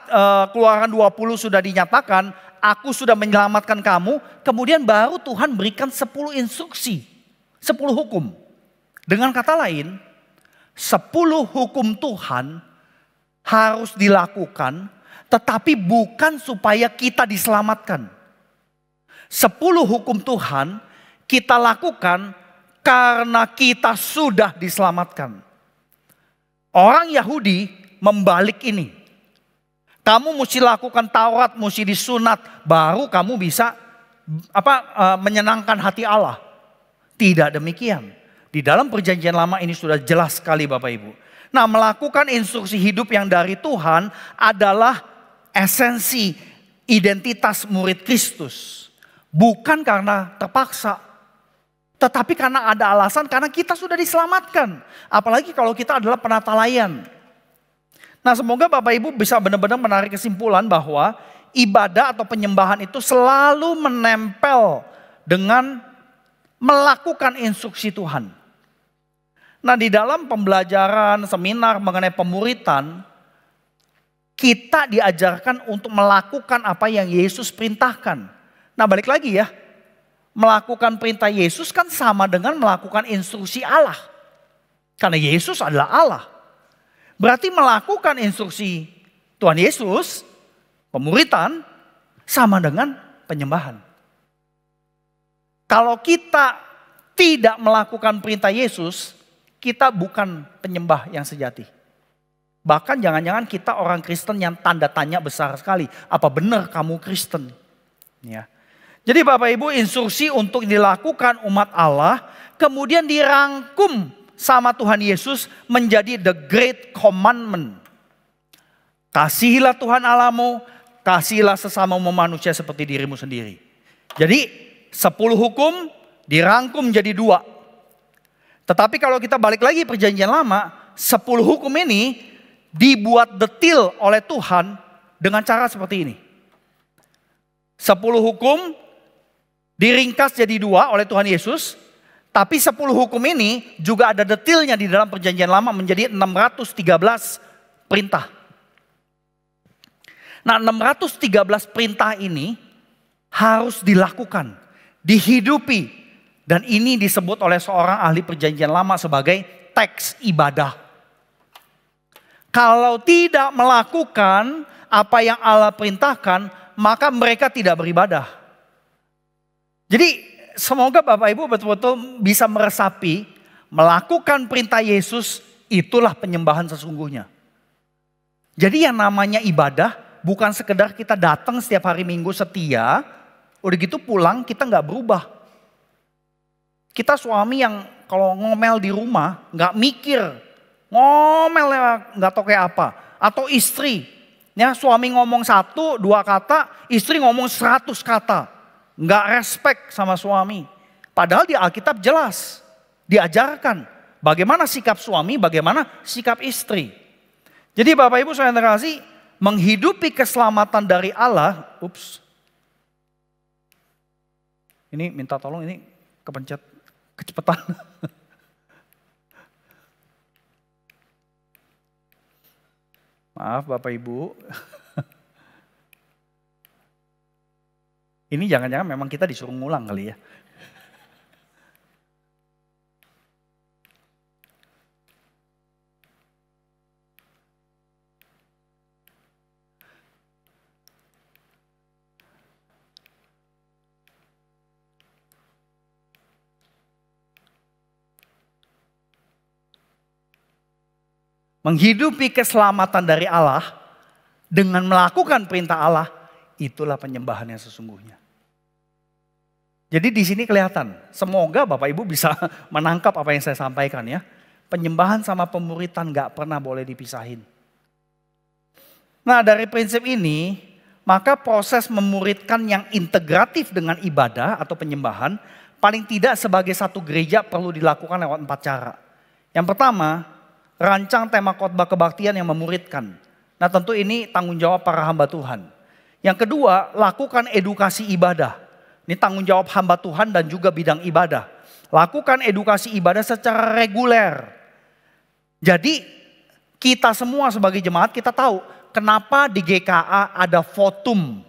Keluaran 20 sudah dinyatakan, aku sudah menyelamatkan kamu. Kemudian baru Tuhan berikan 10 instruksi. 10 hukum. Dengan kata lain, 10 hukum Tuhan harus dilakukan, tetapi bukan supaya kita diselamatkan. 10 hukum Tuhan kita lakukan karena kita sudah diselamatkan. Orang Yahudi membalik ini. Kamu mesti lakukan Taurat, mesti disunat, baru kamu bisa menyenangkan hati Allah. Tidak demikian. Di dalam perjanjian lama ini sudah jelas sekali Bapak Ibu. Nah melakukan instruksi hidup yang dari Tuhan adalah esensi identitas murid Kristus. Bukan karena terpaksa. Tetapi karena ada alasan, karena kita sudah diselamatkan. Apalagi kalau kita adalah penata layan. Nah semoga Bapak Ibu bisa benar-benar menarik kesimpulan bahwa ibadah atau penyembahan itu selalu menempel dengan melakukan instruksi Tuhan. Nah di dalam pembelajaran seminar mengenai pemuritan, Kita diajarkan untuk melakukan apa yang Yesus perintahkan. Nah balik lagi ya, melakukan perintah Yesus kan sama dengan melakukan instruksi Allah. Karena Yesus adalah Allah. Berarti melakukan instruksi Tuhan Yesus, pemuritan, sama dengan penyembahan. Kalau kita tidak melakukan perintah Yesus, kita bukan penyembah yang sejati. Bahkan jangan-jangan kita orang Kristen yang tanda tanya besar sekali. Apa benar kamu Kristen? Ya. Jadi Bapak Ibu, instruksi untuk dilakukan umat Allah kemudian dirangkum sama Tuhan Yesus menjadi the great commandment. Kasihilah Tuhan Allahmu, kasihilah sesamamu manusia seperti dirimu sendiri. Jadi 10 hukum dirangkum menjadi 2. Tetapi kalau kita balik lagi perjanjian lama, 10 hukum ini dibuat detil oleh Tuhan dengan cara seperti ini. 10 hukum diringkas jadi 2 oleh Tuhan Yesus. Tapi 10 hukum ini juga ada detilnya di dalam perjanjian lama menjadi 613 perintah. Nah 613 perintah ini harus dilakukan, dihidupi. Dan ini disebut oleh seorang ahli perjanjian lama sebagai teks ibadah. Kalau tidak melakukan apa yang Allah perintahkan, maka mereka tidak beribadah. Jadi semoga Bapak Ibu betul-betul bisa meresapi, melakukan perintah Yesus itulah penyembahan sesungguhnya. Jadi yang namanya ibadah bukan sekedar kita datang setiap hari Minggu setia, udah gitu pulang kita nggak berubah. Kita suami yang kalau ngomel di rumah nggak mikir, ngomel nggak tahu kayak apa. Atau istri, ya suami ngomong 1-2 kata, istri ngomong 100 kata. Nggak respect sama suami. Padahal di Alkitab jelas, diajarkan bagaimana sikap suami, bagaimana sikap istri. Jadi Bapak Ibu saudara kasih, menghidupi keselamatan dari Allah, ini minta tolong ini kepencet kecepatan. Maaf Bapak Ibu. Ini jangan-jangan memang kita disuruh ngulang kali ya. Menghidupi keselamatan dari Allah dengan melakukan perintah Allah, itulah penyembahan yang sesungguhnya. Jadi di sini kelihatan, semoga Bapak Ibu bisa menangkap apa yang saya sampaikan ya. Penyembahan sama pemuritan gak pernah boleh dipisahin. Nah dari prinsip ini, maka proses memuridkan yang integratif dengan ibadah atau penyembahan, paling tidak sebagai satu gereja perlu dilakukan lewat 4 cara. Yang pertama, rancang tema khotbah kebaktian yang memuridkan. Nah tentu ini tanggung jawab para hamba Tuhan. Yang kedua, lakukan edukasi ibadah. Ini tanggung jawab hamba Tuhan dan juga bidang ibadah. Lakukan edukasi ibadah secara reguler. Jadi kita semua sebagai jemaat kita tahu kenapa di GKA ada votum.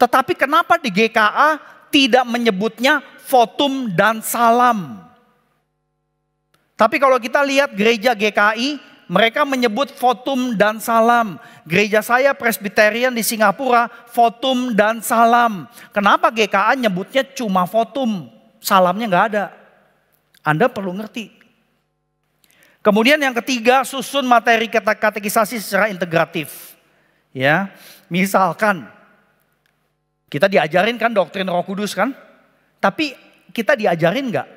Tetapi kenapa di GKA tidak menyebutnya votum dan salam. Tapi kalau kita lihat gereja GKI, mereka menyebut votum dan salam. Gereja saya Presbyterian di Singapura, votum dan salam. Kenapa GKA nyebutnya cuma votum, salamnya nggak ada? Anda perlu ngerti. Kemudian yang ketiga, susun materi katekisasi secara integratif. Ya, misalkan kita diajarin kan doktrin Roh Kudus kan, tapi kita diajarin nggak?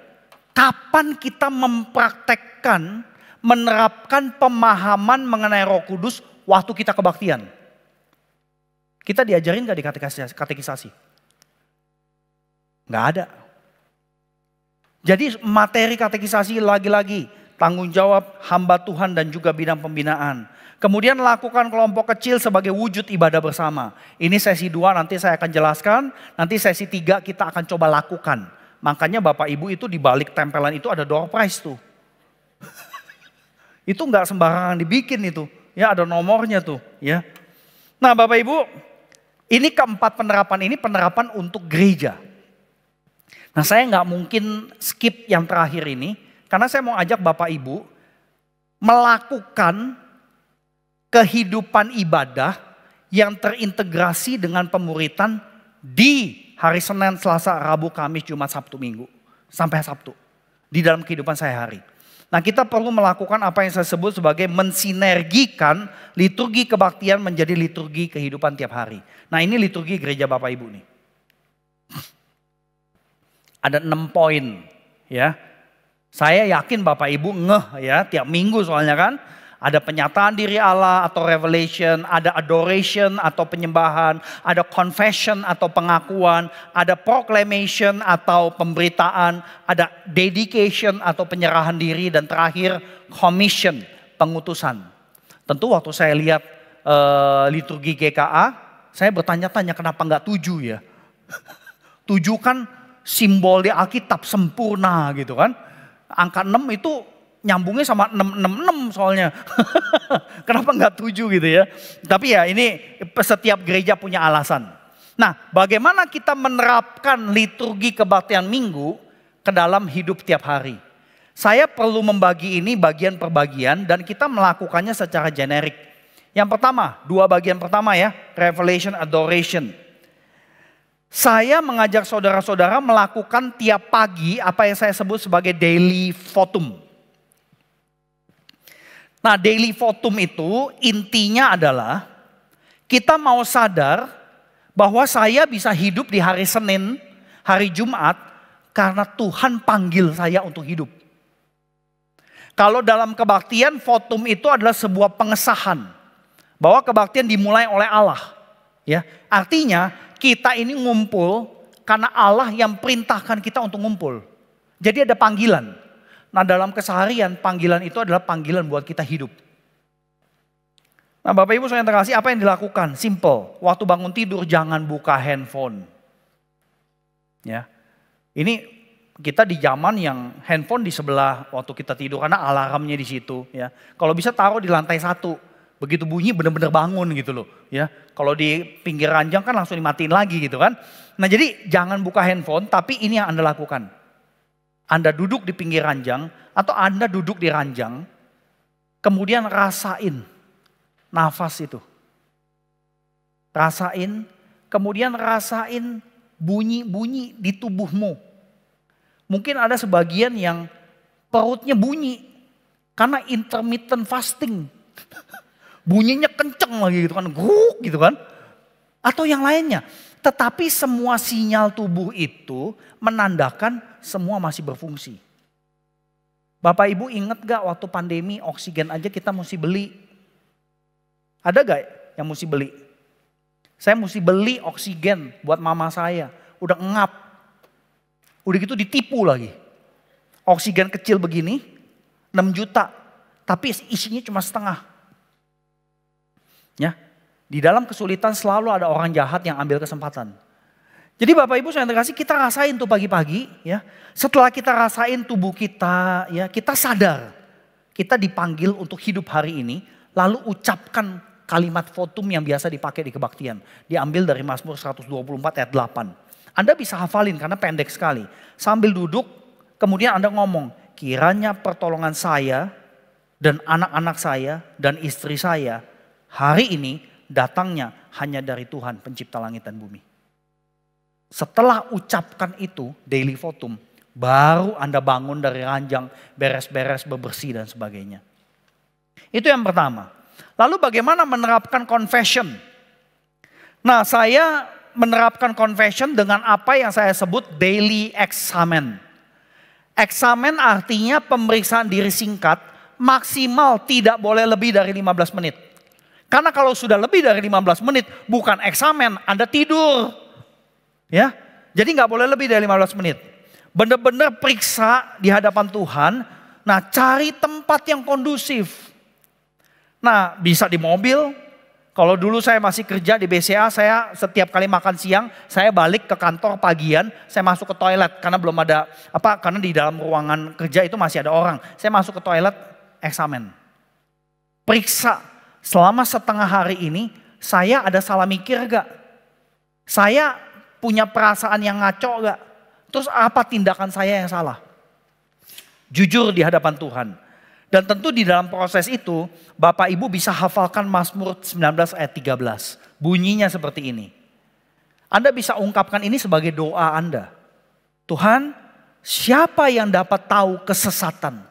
Kapan kita mempraktekkan, menerapkan pemahaman mengenai Roh Kudus waktu kita kebaktian? Kita diajarin gak di katekisasi? Gak ada. Jadi materi katekisasi lagi-lagi tanggung jawab hamba Tuhan dan juga bidang pembinaan. Kemudian lakukan kelompok kecil sebagai wujud ibadah bersama. Ini sesi 2 nanti saya akan jelaskan, nanti sesi 3 kita akan coba lakukan. Makanya Bapak Ibu itu di balik tempelan itu ada door prize tuh. Itu nggak sembarangan dibikin itu. Ya, ada nomornya tuh, ya. Nah, Bapak Ibu, ini keempat penerapan ini penerapan untuk gereja. Nah, saya nggak mungkin skip yang terakhir ini, karena saya mau ajak Bapak Ibu melakukan kehidupan ibadah yang terintegrasi dengan pemuritan di hari Senin, Selasa, Rabu, Kamis, Jumat, Sabtu, Minggu. Sampai Sabtu. Di dalam kehidupan sehari-hari. Nah, kita perlu melakukan apa yang saya sebut sebagai mensinergikan liturgi kebaktian menjadi liturgi kehidupan tiap hari. Nah, ini liturgi gereja Bapak Ibu nih. Ada 6 poin ya. Saya yakin Bapak Ibu ngeh ya tiap minggu soalnya kan. Ada penyataan diri Allah atau revelation, ada adoration atau penyembahan, ada confession atau pengakuan, ada proclamation atau pemberitaan, ada dedication atau penyerahan diri, dan terakhir commission, pengutusan. Tentu waktu saya lihat liturgi GKA, saya bertanya-tanya kenapa enggak 7 ya. 7 kan simbol di Alkitab sempurna gitu kan. Angka 6 itu nyambungnya sama 666 soalnya. Kenapa enggak 7 gitu ya. Tapi ya ini setiap gereja punya alasan. Nah, bagaimana kita menerapkan liturgi kebaktian minggu ke dalam hidup tiap hari. Saya perlu membagi ini bagian per bagian dan kita melakukannya secara generik. Yang pertama, 2 bagian pertama ya, revelation, adoration. Saya mengajak saudara-saudara melakukan tiap pagi apa yang saya sebut sebagai daily votum. Nah, daily votum itu intinya adalah kita mau sadar bahwa saya bisa hidup di hari Senin, hari Jumat karena Tuhan panggil saya untuk hidup. Kalau dalam kebaktian, votum itu adalah sebuah pengesahan bahwa kebaktian dimulai oleh Allah. Ya, artinya kita ini ngumpul karena Allah yang perintahkan kita untuk ngumpul. Jadi ada panggilan. Nah, dalam keseharian panggilan itu adalah panggilan buat kita hidup. Nah, Bapak Ibu yang terkasih, apa yang dilakukan? Simple. Waktu bangun tidur jangan buka handphone. Ya. Ini kita di zaman yang handphone di sebelah waktu kita tidur karena alarmnya di situ ya. Kalau bisa taruh di lantai 1. Begitu bunyi benar-benar bangun gitu loh ya. Kalau di pinggir ranjang kan langsung dimatiin lagi gitu kan. Nah, jadi jangan buka handphone, tapi ini yang Anda lakukan. Anda duduk di pinggir ranjang atau Anda duduk di ranjang, kemudian rasain nafas itu. Rasain, kemudian rasain bunyi-bunyi di tubuhmu. Mungkin ada sebagian yang perutnya bunyi karena intermittent fasting. Bunyinya kenceng lagi gitu kan, guk gitu kan. Atau yang lainnya. Tetapi semua sinyal tubuh itu menandakan semua masih berfungsi. Bapak Ibu ingat gak waktu pandemi oksigen aja kita mesti beli? Ada gak yang mesti beli? Saya mesti beli oksigen buat mama saya. Udah ngap. Udah gitu ditipu lagi. Oksigen kecil begini 6 juta. Tapi isinya cuma setengah. Ya. Di dalam kesulitan selalu ada orang jahat yang ambil kesempatan. Jadi Bapak Ibu yang terkasih, kita rasain tuh pagi-pagi ya. Setelah kita rasain tubuh kita ya, kita sadar kita dipanggil untuk hidup hari ini, lalu ucapkan kalimat votum yang biasa dipakai di kebaktian. Diambil dari Mazmur 124 ayat 8. Anda bisa hafalin karena pendek sekali. Sambil duduk kemudian Anda ngomong, kiranya pertolongan saya dan anak-anak saya dan istri saya hari ini datangnya hanya dari Tuhan pencipta langit dan bumi. Setelah ucapkan itu daily votum, baru Anda bangun dari ranjang, beres-beres, bebersih dan sebagainya. Itu yang pertama. Lalu bagaimana menerapkan confession? Nah, saya menerapkan confession dengan apa yang saya sebut daily examen. Examen artinya pemeriksaan diri singkat, maksimal tidak boleh lebih dari 15 menit. Karena kalau sudah lebih dari 15 menit, bukan eksamen, Anda tidur. Ya, jadi nggak boleh lebih dari 15 menit. Benar-benar periksa di hadapan Tuhan. Nah, cari tempat yang kondusif. Nah, bisa di mobil. Kalau dulu saya masih kerja di BCA, saya setiap kali makan siang, saya balik ke kantor pagian, saya masuk ke toilet karena belum ada karena di dalam ruangan kerja itu masih ada orang. Saya masuk ke toilet, eksamen. Periksa selama setengah hari ini saya ada salah mikir gak? Saya punya perasaan yang ngaco gak? Terus apa tindakan saya yang salah? Jujur di hadapan Tuhan. Dan tentu di dalam proses itu Bapak Ibu bisa hafalkan Mazmur 19 ayat 13. Bunyinya seperti ini. Anda bisa ungkapkan ini sebagai doa Anda. Tuhan, siapa yang dapat tahu kesesatan?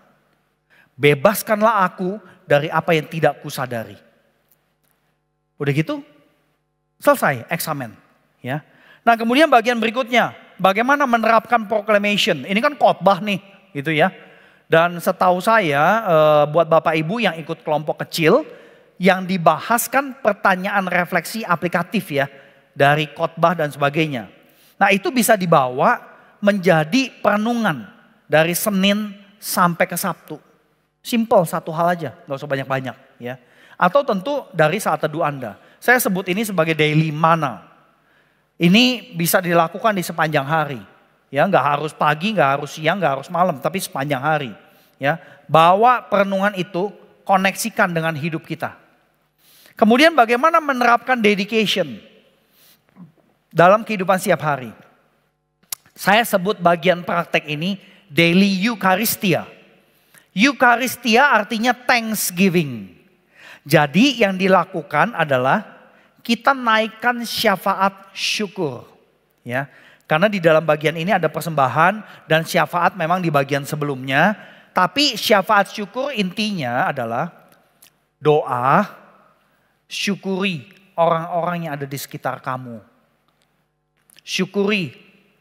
Bebaskanlah aku dari apa yang tidak kusadari. Udah gitu? Selesai eksamen. Ya. Nah kemudian bagian berikutnya, bagaimana menerapkan proclamation. Ini kan khotbah nih, gitu ya. Dan setahu saya buat Bapak Ibu yang ikut kelompok kecil, yang dibahas kan pertanyaan refleksi aplikatif ya, dari khotbah dan sebagainya. Nah itu bisa dibawa menjadi perenungan dari Senin sampai ke Sabtu. Simple, satu hal aja, gak usah banyak-banyak ya. Atau tentu dari saat teduh Anda. Saya sebut ini sebagai daily mana. Ini bisa dilakukan di sepanjang hari. Ya, nggak harus pagi, nggak harus siang, nggak harus malam, tapi sepanjang hari. Ya, bawa perenungan itu, koneksikan dengan hidup kita. Kemudian bagaimana menerapkan dedication dalam kehidupan setiap hari. Saya sebut bagian praktek ini daily Eucharistia. Eucharistia artinya thanksgiving. Jadi yang dilakukan adalah kita naikkan syafaat syukur. Ya, karena di dalam bagian ini ada persembahan dan syafaat memang di bagian sebelumnya. Tapi syafaat syukur intinya adalah doa, syukuri orang-orang yang ada di sekitar kamu. Syukuri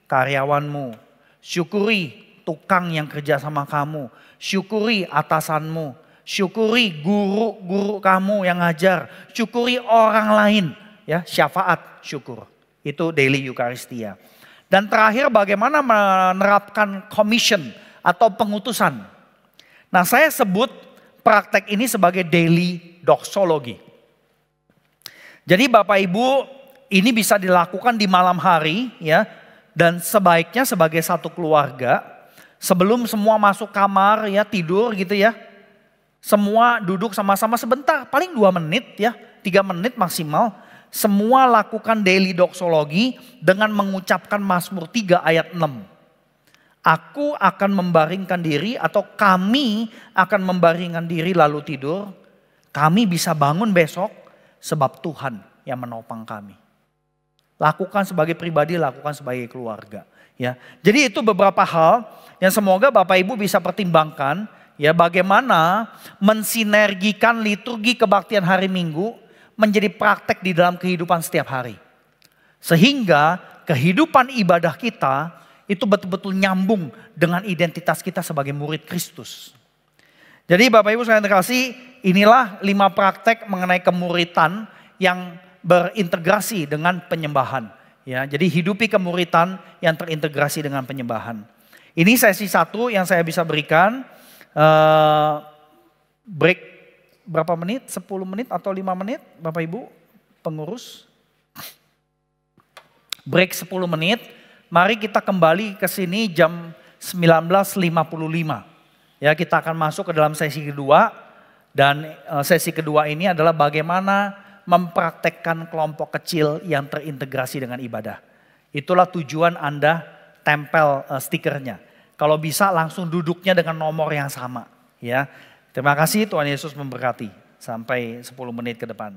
karyawanmu, syukuri tukang yang kerja sama kamu, syukuri atasanmu, syukuri guru-guru kamu yang ngajar, syukuri orang lain, ya, syafaat syukur. Itu daily Eucharistia. Dan terakhir bagaimana menerapkan commission atau pengutusan. Nah, saya sebut praktek ini sebagai daily doxology. Jadi Bapak Ibu, ini bisa dilakukan di malam hari ya, dan sebaiknya sebagai satu keluarga sebelum semua masuk kamar ya, tidur gitu ya. Semua duduk sama-sama sebentar, paling 2 menit ya, 3 menit maksimal. Semua lakukan daily doxology dengan mengucapkan Mazmur 3 ayat 6. Aku akan membaringkan diri atau kami akan membaringkan diri lalu tidur. Kami bisa bangun besok sebab Tuhan yang menopang kami. Lakukan sebagai pribadi, lakukan sebagai keluarga. Ya, jadi itu beberapa hal yang semoga Bapak Ibu bisa pertimbangkan. Ya, bagaimana mensinergikan liturgi kebaktian hari Minggu menjadi praktek di dalam kehidupan setiap hari. Sehingga kehidupan ibadah kita itu betul-betul nyambung dengan identitas kita sebagai murid Kristus. Jadi Bapak Ibu sekalian terkasih, inilah 5 praktek mengenai kemuritan yang berintegrasi dengan penyembahan. Ya, jadi hidupi kemuritan yang terintegrasi dengan penyembahan. Ini sesi 1 yang saya bisa berikan. Break berapa menit? 10 menit atau 5 menit Bapak Ibu pengurus? Break 10 menit. Mari kita kembali ke sini jam 19.55. Ya, kita akan masuk ke dalam sesi kedua. Dan sesi kedua ini adalah bagaimana mempraktekkan kelompok kecil yang terintegrasi dengan ibadah. Itulah tujuan Anda tempel stikernya. Kalau bisa langsung duduknya dengan nomor yang sama. Ya, terima kasih, Tuhan Yesus memberkati. Sampai 10 menit ke depan.